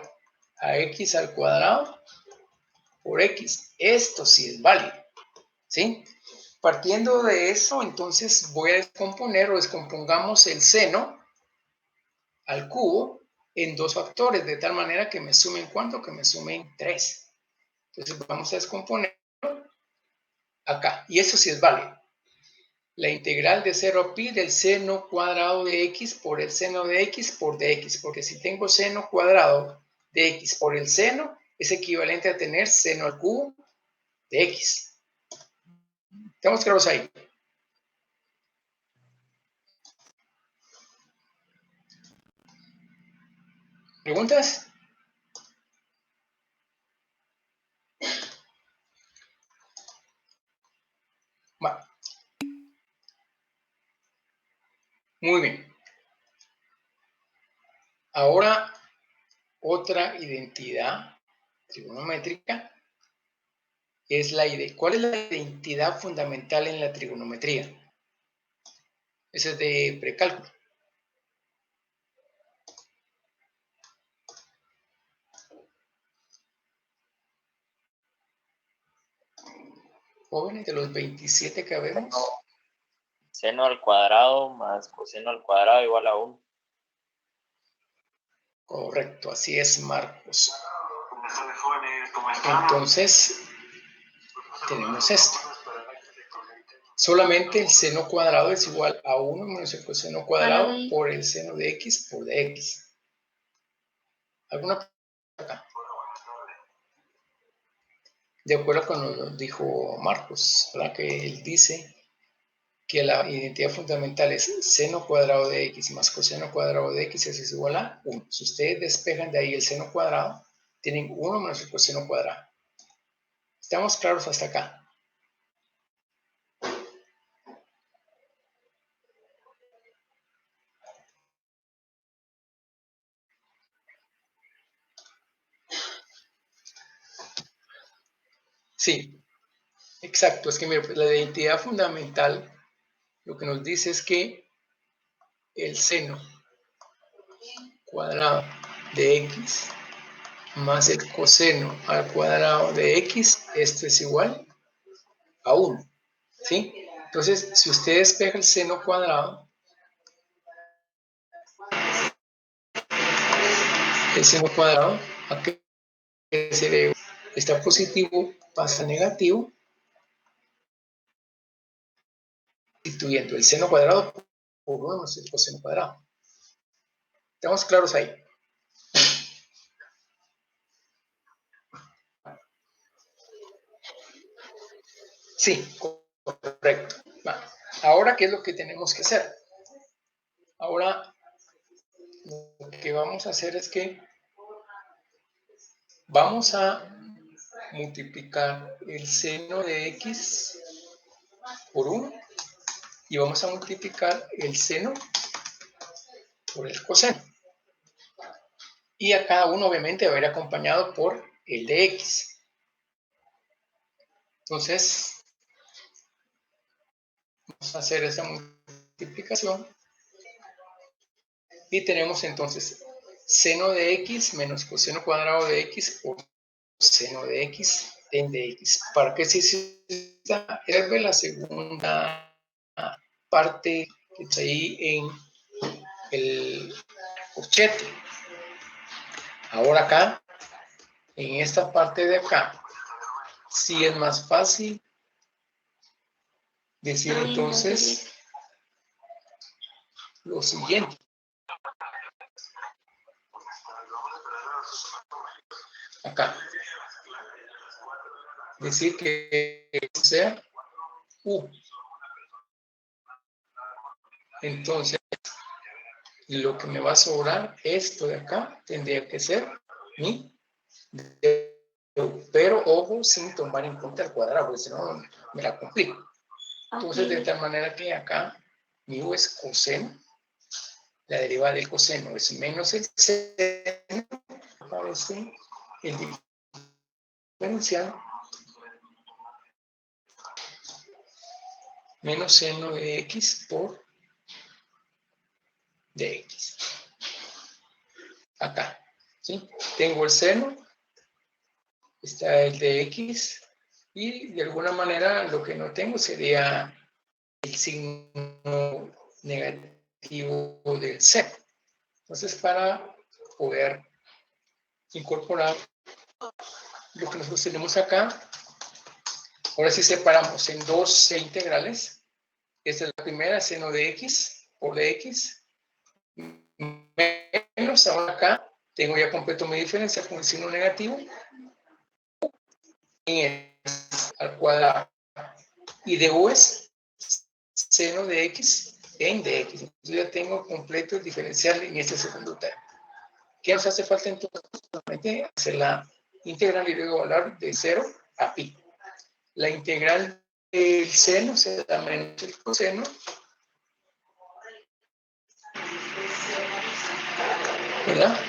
a x al cuadrado por x. Esto sí es válido. ¿Sí? Partiendo de eso, entonces voy a descomponer o descompongamos el seno al cubo en dos factores, de tal manera que me sumen ¿cuánto? Que me sumen 3. Entonces vamos a descomponer acá. Y eso sí es válido. La integral de 0 a pi del seno cuadrado de x por el seno de x por dx. Porque si tengo seno cuadrado de x por el seno, es equivalente a tener seno al cubo de x. ¿Estamos claros ahí? ¿Preguntas? Bueno. Muy bien. Ahora, otra identidad trigonométrica es ¿cuál es la identidad fundamental en la trigonometría? Esa es de precálculo. Jóvenes, de los 27 que vemos.
Seno al cuadrado más coseno al cuadrado igual a 1.
Correcto, así es, Marcos. Entonces, tenemos esto. Solamente el seno cuadrado es igual a 1 menos el coseno cuadrado por el seno de x por dx. ¿Alguna pregunta acá? De acuerdo con lo que dijo Marcos, ¿verdad? Que él dice que la identidad fundamental es seno cuadrado de x más coseno cuadrado de x es igual a 1. Si ustedes despejan de ahí el seno cuadrado, tienen 1 menos el coseno cuadrado. ¿Estamos claros hasta acá? Sí, exacto. Es que mira, pues, la identidad fundamental lo que nos dice es que el seno cuadrado de x más el coseno al cuadrado de x, esto es igual a 1, ¿sí? Entonces, si usted despeja el seno cuadrado, ¿a qué se debe? Está positivo, pasa a negativo, sustituyendo el seno cuadrado por 1 más el coseno cuadrado. ¿Estamos claros ahí? Sí, correcto. Ahora, ¿qué es lo que tenemos que hacer? Ahora, lo que vamos a hacer es que vamos a multiplicar el seno de x por 1 y vamos a multiplicar el seno por el coseno. Y a cada uno obviamente va a ir acompañado por el de x. Entonces, vamos a hacer esa multiplicación y tenemos entonces seno de x menos coseno cuadrado de x por seno de x en de x. ¿Para qué se necesita? Es la segunda parte que está ahí en el corchete. Ahora acá, en esta parte de acá, sí es más fácil decir entonces lo siguiente. Acá. Decir que sea U. Entonces, lo que me va a sobrar, esto de acá, tendría que ser mi D. Pero ojo, sin tomar en cuenta el cuadrado, porque si no me la complico. Entonces, de tal manera que acá mi U es coseno, la derivada del coseno es menos el seno, aparece el diferencial menos seno de x por dx. Acá, ¿sí? Tengo el seno, está el de x, y de alguna manera lo que no tengo sería el signo negativo del seno. Entonces, para poder incorporar lo que nosotros tenemos acá, ahora sí separamos en dos integrales. Esta es la primera, seno de x por dx, menos, ahora acá tengo ya completo mi diferencia con el signo negativo, al cuadrado, y de u es seno de x en dx. Entonces ya tengo completo el diferencial en este segundo término. ¿Qué nos hace falta entonces? Solamente hacer la integral y luego hablar de 0 a pi. La integral del seno se da menos el coseno, ¿verdad?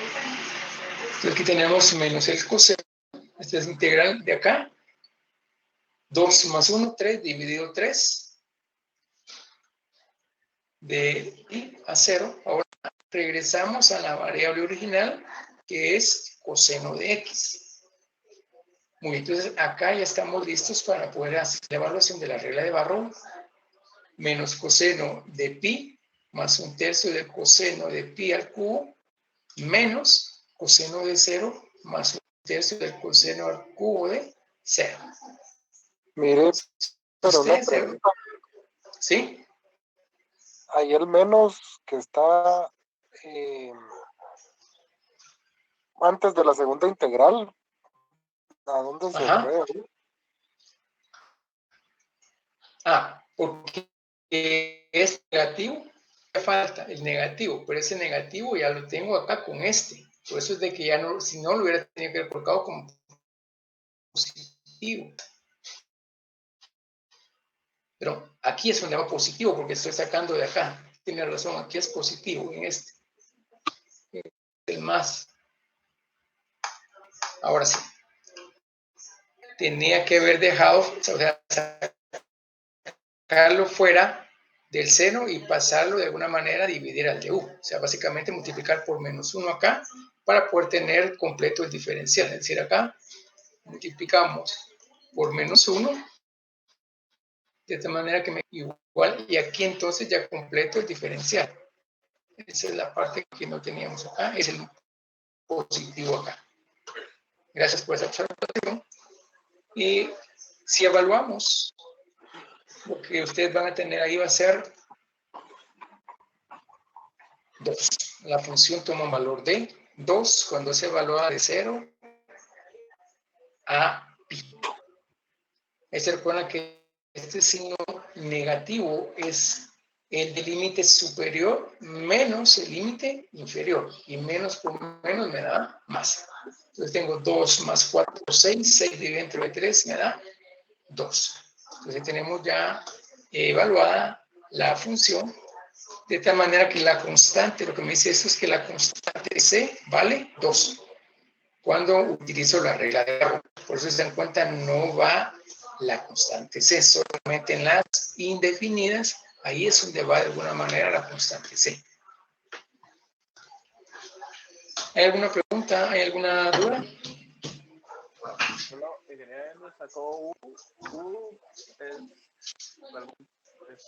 Entonces aquí tenemos menos el coseno. Esta es la integral de acá. 2 más 1, 3, dividido 3. De pi a 0. Ahora regresamos a la variable original, que es coseno de x. Muy bien, entonces acá ya estamos listos para poder hacer la evaluación de la regla de Barrow. Menos coseno de pi más 1/3 de coseno de pi al cubo, menos coseno de 0 más 1/3 del coseno al cubo de 0.
Mire, pero una pregunta.
¿Sí?
Ahí el menos que está antes de la segunda integral, ¿a dónde se
Ajá.
fue?
Porque es negativo, me falta el negativo, pero ese negativo ya lo tengo acá con este. Por eso es de que ya no, si no lo hubiera tenido que haber colocado como positivo. Pero aquí es donde va positivo, porque estoy sacando de acá. Tiene razón, aquí es positivo en este. El más. Ahora sí. tenía que haber dejado, o sea, sacarlo fuera del seno y pasarlo de alguna manera a dividir al de u. O sea, básicamente multiplicar por menos 1 acá para poder tener completo el diferencial. Es decir, acá multiplicamos por menos 1 de esta manera que me igual, y aquí entonces ya completo el diferencial. Esa es la parte que no teníamos acá, es el positivo acá. Gracias por esa observación. Y si evaluamos, lo que ustedes van a tener ahí va a ser 2. La función toma un valor de 2 cuando se evalúa de 0 a pi. Se recuerdan que este signo negativo es el del límite superior menos el límite inferior. Y menos por menos me da más. Entonces tengo 2 más 4, 6. 6 dividido entre 3 me da 2. Entonces tenemos ya evaluada la función. De tal manera que la constante, lo que me dice esto es que la constante C vale 2. Cuando utilizo la regla de Gauss. Por eso se dan cuenta, no va la constante C, solamente en las indefinidas, ahí es donde va de alguna manera la constante C. ¿Hay alguna pregunta? ¿Hay alguna duda?
Solo ingeniero sacó U es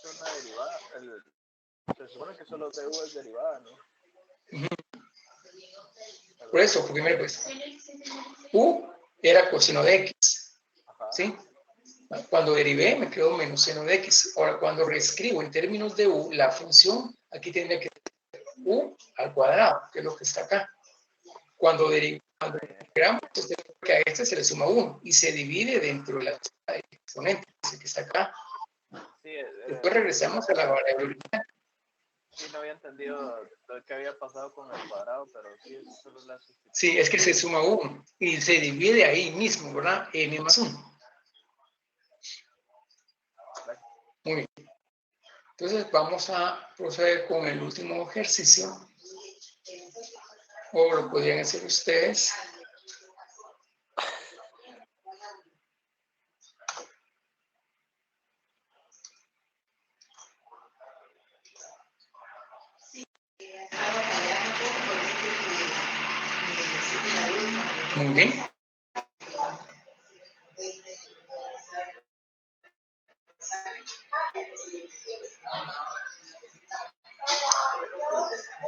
una derivada. Se supone que solo de U es derivada, ¿no?
Por eso, primero pues, U era coseno de X, ¿sí? Cuando derivé me quedó menos seno de X. Ahora, cuando reescribo en términos de U, la función, aquí tendría que ser U al cuadrado, que es lo que está acá. Cuando derivamos, que a este se le suma 1 y se divide dentro de la exponente, que está acá.
Sí,
Después regresamos a la variabilidad.
Sí, no había entendido lo que había pasado con el cuadrado, pero sí, es solo la sustitución.
Sí, es que se suma 1 y se divide ahí mismo, ¿verdad? N más 1. Muy bien. Entonces vamos a proceder con el último ejercicio. O lo podrían hacer ustedes. Muy bien.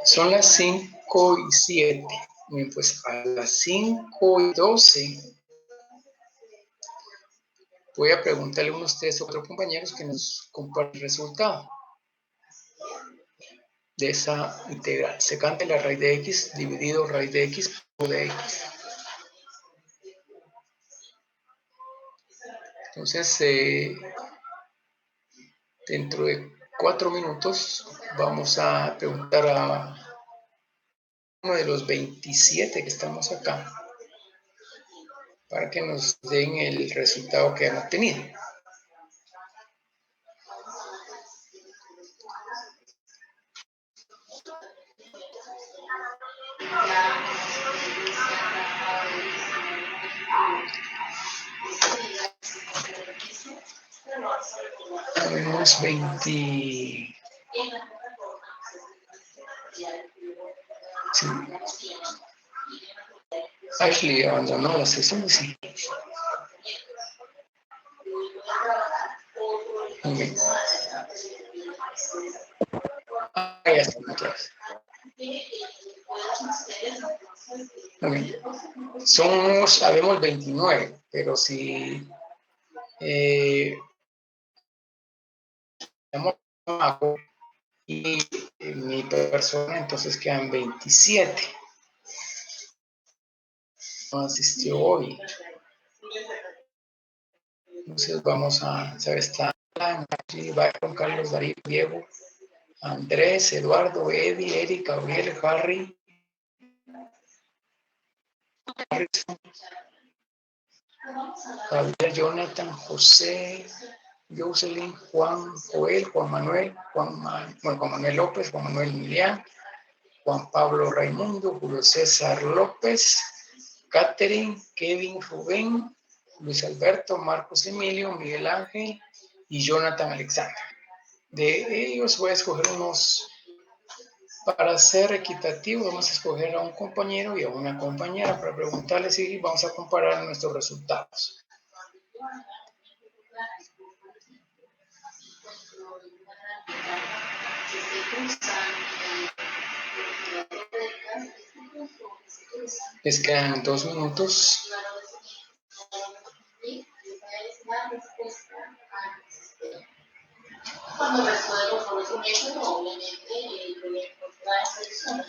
Son las 5:07. Bien, pues a las 5:12 voy a preguntarle a unos 3 o 4 compañeros que nos compartan el resultado de esa integral. Secante la raíz de x dividido raíz de x por de x. Entonces, dentro de 4 minutos vamos a preguntar a uno de los 27 que estamos acá para que nos den el resultado que han obtenido. Tenemos 20. Sí. Ashley abandonó la sesión, sí. Muy bien. Ah, ya está, otra vez. Muy bien. Sabemos 29, pero si y mi persona, entonces quedan 27. No asistió hoy. Entonces vamos a saber, está Byron, Carlos, Darío, Diego, Andrés, Eduardo, Eddie, Eric, Gabriel, Harry, Harrison, Javier, Jonathan, José, Jocelyn, Juan, Joel, Juan Manuel, Juan Manuel López, Juan Manuel Milián, Juan Pablo Raimundo, Julio César López, Catherine, Kevin, Rubén, Luis Alberto, Marcos Emilio, Miguel Ángel y Jonathan Alexander. De ellos voy a escoger unos, para ser equitativo, vamos a escoger a un compañero y a una compañera para preguntarles y vamos a comparar nuestros resultados. Les quedan 2 minutos. Cuando resuelvo por otro método, obviamente voy a encontrar soluciones.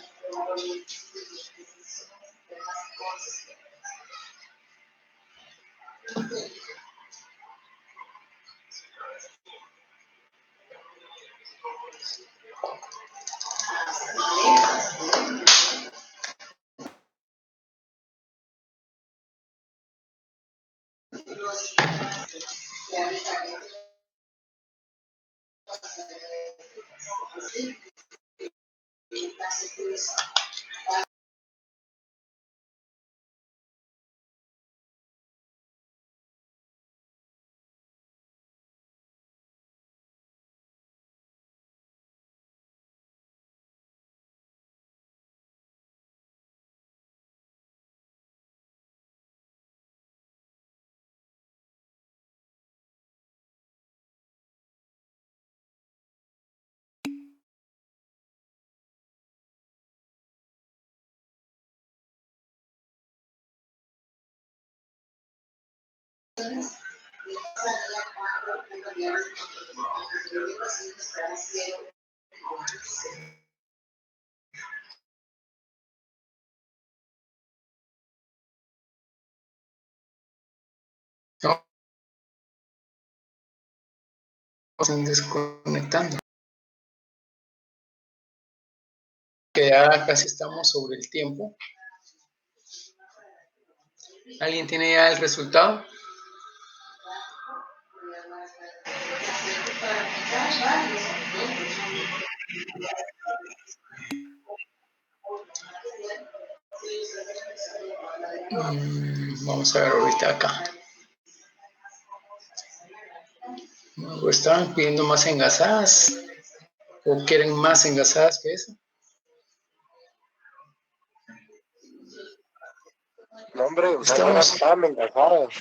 Están desconectando. Que ya casi estamos sobre el tiempo. ¿Alguien tiene ya el resultado? Vamos a ver ahorita acá. ¿O estaban pidiendo más engasadas? ¿O quieren más engasadas que eso?
No, hombre, o sea,
Estamos...
estaban engasadas.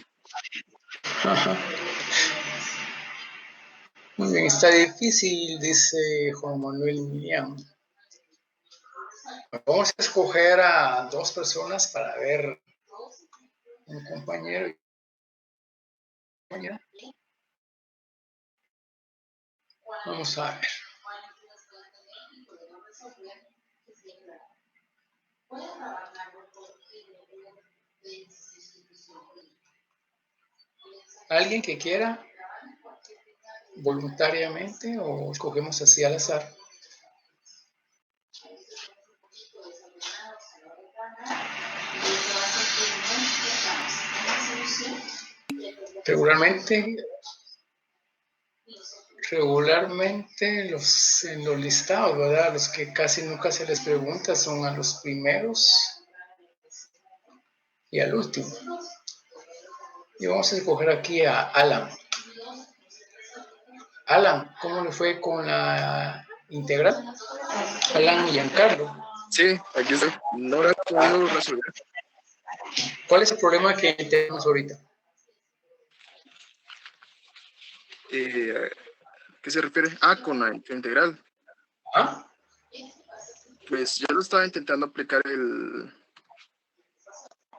Muy bien, está difícil, dice Juan Manuel Millán. Vamos a escoger a 2 personas para ver un compañero y compañera. Vamos a ver. ¿Alguien que quiera voluntariamente o escogemos así al azar? Regularmente en los listados, ¿verdad? Los que casi nunca se les pregunta son a los primeros y al último. Y vamos a escoger aquí a Alan. Alan, ¿cómo le fue con la integral? Alan y Giancarlo.
Sí, aquí estoy. No la he podido resolver.
¿Cuál es el problema que tenemos ahorita?
¿Qué se refiere? Ah, con la integral.
¿Ah?
Pues yo lo estaba intentando aplicar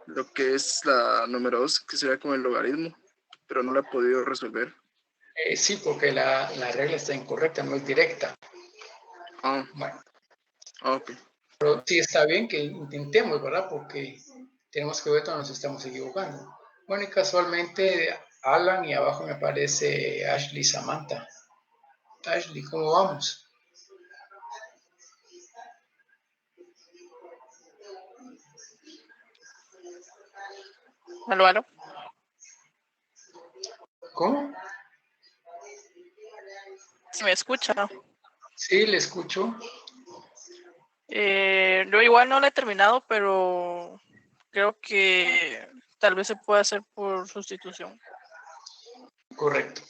lo que es la número 2, que sería con el logaritmo, pero no la he podido resolver.
Sí, porque la regla está incorrecta, no es directa.
Ah,
Bueno,
ok.
pero sí está bien que intentemos, ¿verdad? Porque tenemos que ver dónde nos estamos equivocando. Bueno, y casualmente Alan y abajo me aparece Ashley Samantha. Ashley, ¿cómo vamos?
¿Aló?
¿Cómo?
¿Se me escucha?
Sí, le escucho.
Yo igual no lo he terminado, pero creo que tal vez se pueda hacer por sustitución.
Correcto.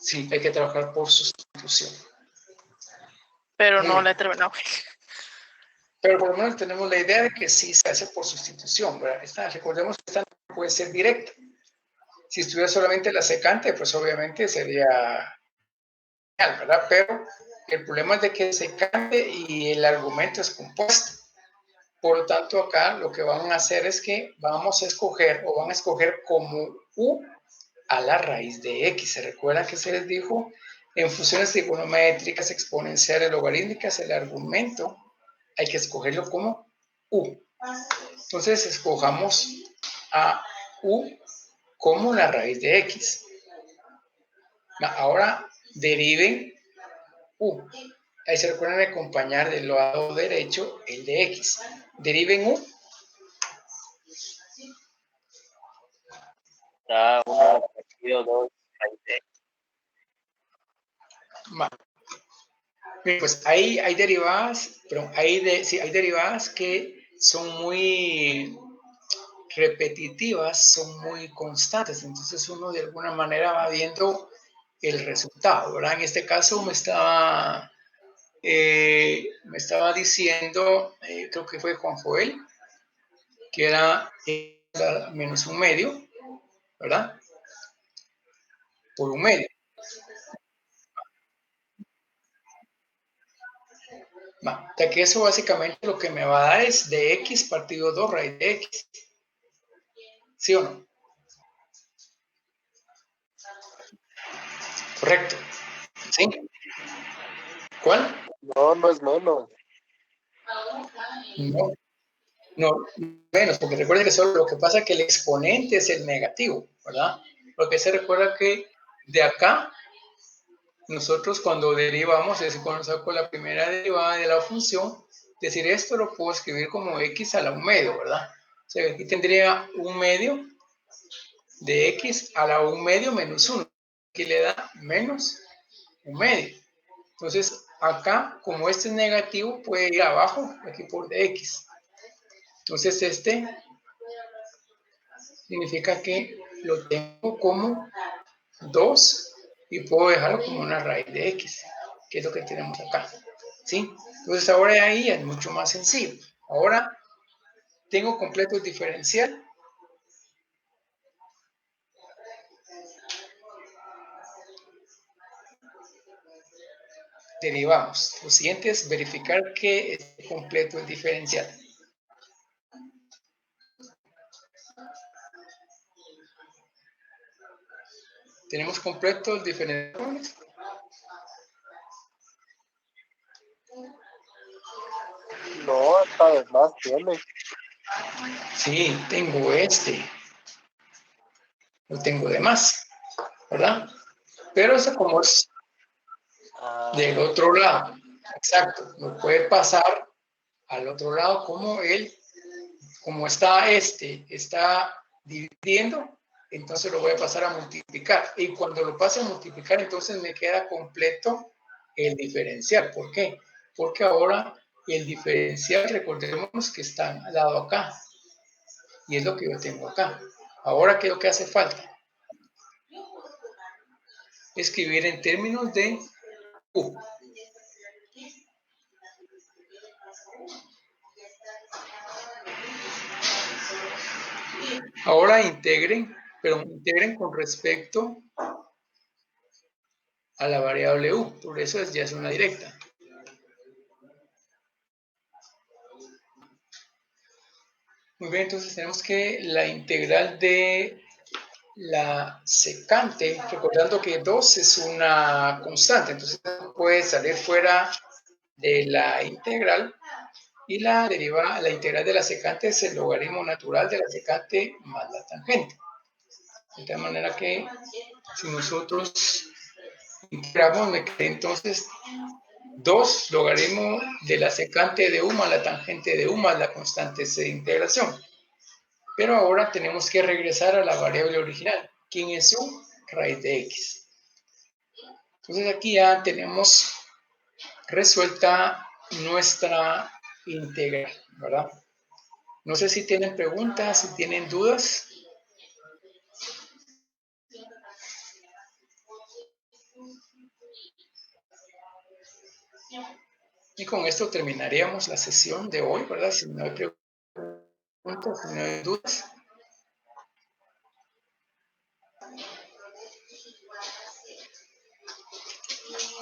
Sí, hay que trabajar por sustitución.
Pero
Muy
no
bien.
la he terminado.
Pero por lo menos tenemos la idea de que sí se hace por sustitución, ¿verdad? Recordemos que esta no puede ser directa. Si estuviera solamente la secante, pues obviamente sería genial, ¿verdad? Pero el problema es de que es secante y el argumento es compuesto. Por lo tanto, acá lo que van a hacer es que vamos a escoger o van a escoger como u a la raíz de x. ¿Se recuerdan que se les dijo? En funciones trigonométricas, exponenciales, logarítmicas, el argumento hay que escogerlo como u. Entonces, escojamos a u como la raíz de x. Ahora, deriven u. Ahí se recuerdan de acompañar del lado derecho el de x. Deriven u.
Da 1 partido 2 raíz de x.
Pues hay derivadas, pero hay derivadas que son muy repetitivas, son muy constantes, entonces uno de alguna manera va viendo el resultado, ¿verdad? En este caso me estaba diciendo, creo que fue Juan Joel, que era menos un medio, ¿verdad? Por un medio. O sea que eso básicamente lo que me va a dar es de x partido 2 raíz de x. ¿Sí o no? Correcto. ¿Sí? ¿Cuál?
No, no es menos.
No, no, menos, porque recuerden que solo lo que pasa es que el exponente es el negativo, ¿verdad? Porque se recuerda que de acá, nosotros cuando derivamos, es cuando saco la primera derivada de la función, decir esto lo puedo escribir como x a la 1 medio, ¿verdad? O sea, aquí tendría 1 medio de x a la 1 medio menos 1. Aquí le da menos 1 medio. Entonces, acá, como este es negativo, puede ir abajo, aquí por x. Entonces, este significa que lo tengo como 2 y puedo dejarlo como una raíz de x, que es lo que tenemos acá. ¿Sí? Entonces, ahora de ahí es mucho más sencillo. Ahora, tengo completo el diferencial. Derivamos. Lo siguiente es verificar que esté completo el diferencial. ¿Tenemos completo el diferencial?
No, hasta además tiene.
Sí, tengo este. Lo tengo de más, ¿verdad? Pero eso como es del otro lado. Exacto. No puede pasar al otro lado como está dividiendo, entonces lo voy a pasar a multiplicar. Y cuando lo pase a multiplicar, entonces me queda completo el diferencial. ¿Por qué? Porque ahora el diferencial, recordemos que está dado acá. Y es lo que yo tengo acá. Ahora, ¿qué es lo que hace falta? Escribir en términos de u. Ahora integren, pero integren con respecto a la variable u. Por eso ya es una directa. Muy bien, entonces tenemos que la integral de la secante, recordando que 2 es una constante, entonces puede salir fuera de la integral y la integral de la secante es el logaritmo natural de la secante más la tangente. De tal manera que si nosotros integramos, me queda entonces 2 logaritmo de la secante de u más la tangente de u más la constante c de integración. Pero ahora tenemos que regresar a la variable original. ¿Quién es u? Raíz de x. Entonces aquí ya tenemos resuelta nuestra integral, ¿verdad? No sé si tienen preguntas, si tienen dudas. Y con esto terminaríamos la sesión de hoy, ¿verdad? Si no hay preguntas, si no hay dudas.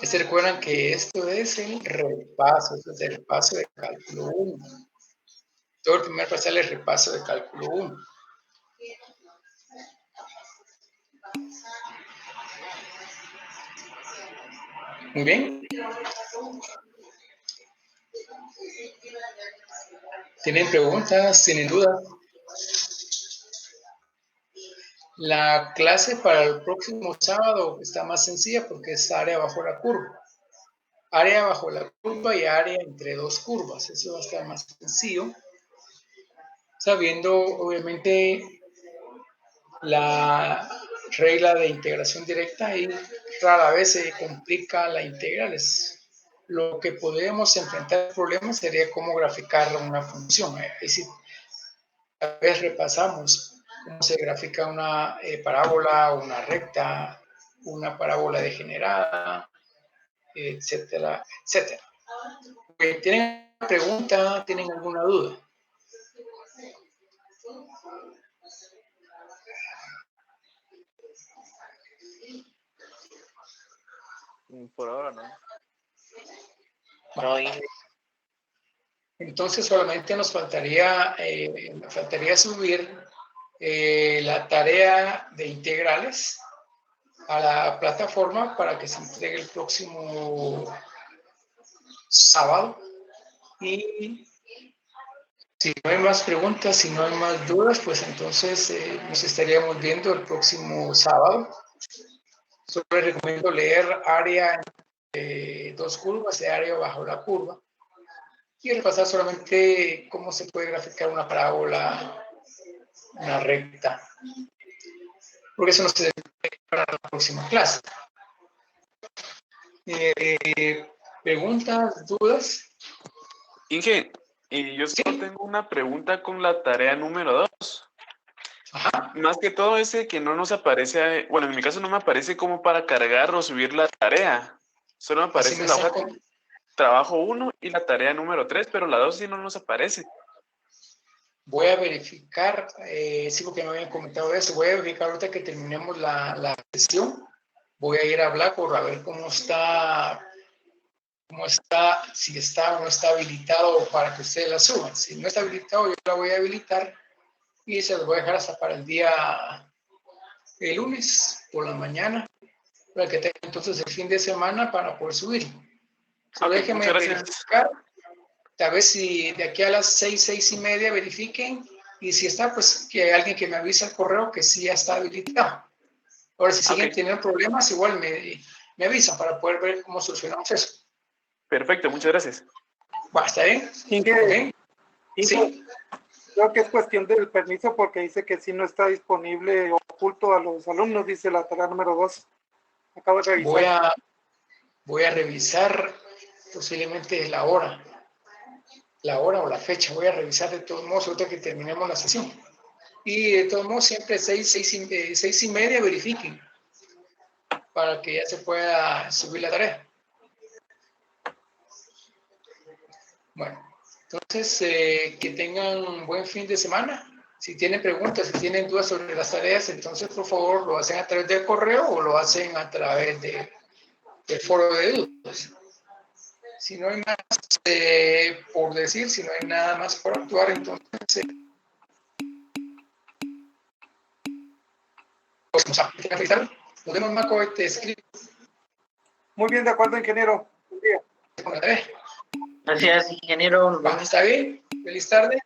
Se recuerdan que esto es el repaso, esto es el repaso de cálculo 1. Todo el primer parcial es repaso de cálculo 1. Muy bien. ¿Tienen preguntas? ¿Tienen dudas? La clase para el próximo sábado está más sencilla porque es área bajo la curva. Área bajo la curva y área entre dos curvas. Eso va a estar más sencillo. Sabiendo, obviamente, la regla de integración directa y rara vez se complica la integral. Lo que podemos enfrentar problemas sería cómo graficar una función. Es decir, tal vez repasamos cómo se grafica una parábola, una recta, una parábola degenerada, etcétera, etcétera. ¿Tienen alguna pregunta? ¿Tienen alguna duda?
Por ahora no.
No,
Entonces solamente nos faltaría subir la tarea de integrales a la plataforma para que se entregue el próximo sábado. Y si no hay más preguntas, si no hay más dudas, pues entonces nos estaríamos viendo el próximo sábado. Solo les recomiendo leer área dos curvas de área bajo la curva y repasar solamente cómo se puede graficar una parábola, una recta, porque eso nos sirve para la próxima clase. ¿Preguntas, dudas?
Inge, y yo solo tengo una pregunta con la tarea número 2.
Ajá.
Más que todo ese que no nos aparece, bueno, en mi caso no me aparece como para cargar o subir la tarea. Solo me aparece la hoja de trabajo 1 y la tarea número 3, pero la 2 sí no nos aparece.
Voy a verificar, sí, porque me habían comentado eso, voy a verificar ahorita que terminemos la sesión. Voy a ir a Blackboard a ver cómo está, si está o no está habilitado para que ustedes la suban. Si no está habilitado, yo la voy a habilitar y se los voy a dejar hasta para el lunes por la mañana, para que tengan entonces el fin de semana para poder subirlo. Solo
Okay,
déjenme
muchas gracias.
verificar, tal vez si de aquí a las 6:30 verifiquen, y si está, pues que hay alguien que me avisa al correo que sí ya está habilitado. Ahora, si siguen teniendo problemas, igual me avisan para poder ver cómo solucionamos eso.
Perfecto, muchas gracias.
Va, ¿está bien?
Inge,
Sí.
Creo que es cuestión del permiso porque dice que si no está disponible oculto a los alumnos, dice la tarea número 2. Acabo de revisar.
Voy a revisar posiblemente la hora o la fecha. Voy a revisar de todos modos ahorita que terminemos la sesión. Y de todos modos siempre 6:30 verifiquen para que ya se pueda subir la tarea. Bueno, entonces que tengan un buen fin de semana. Si tienen preguntas, si tienen dudas sobre las tareas, entonces por favor lo hacen a través del correo o lo hacen a través del foro de dudas. Si no hay más por decir, si no hay nada más por actuar, entonces nos vemos, Marco, te escribo.
Muy bien, de acuerdo, ingeniero. Buen día.
Gracias, ingeniero.
Está bien. Feliz tarde.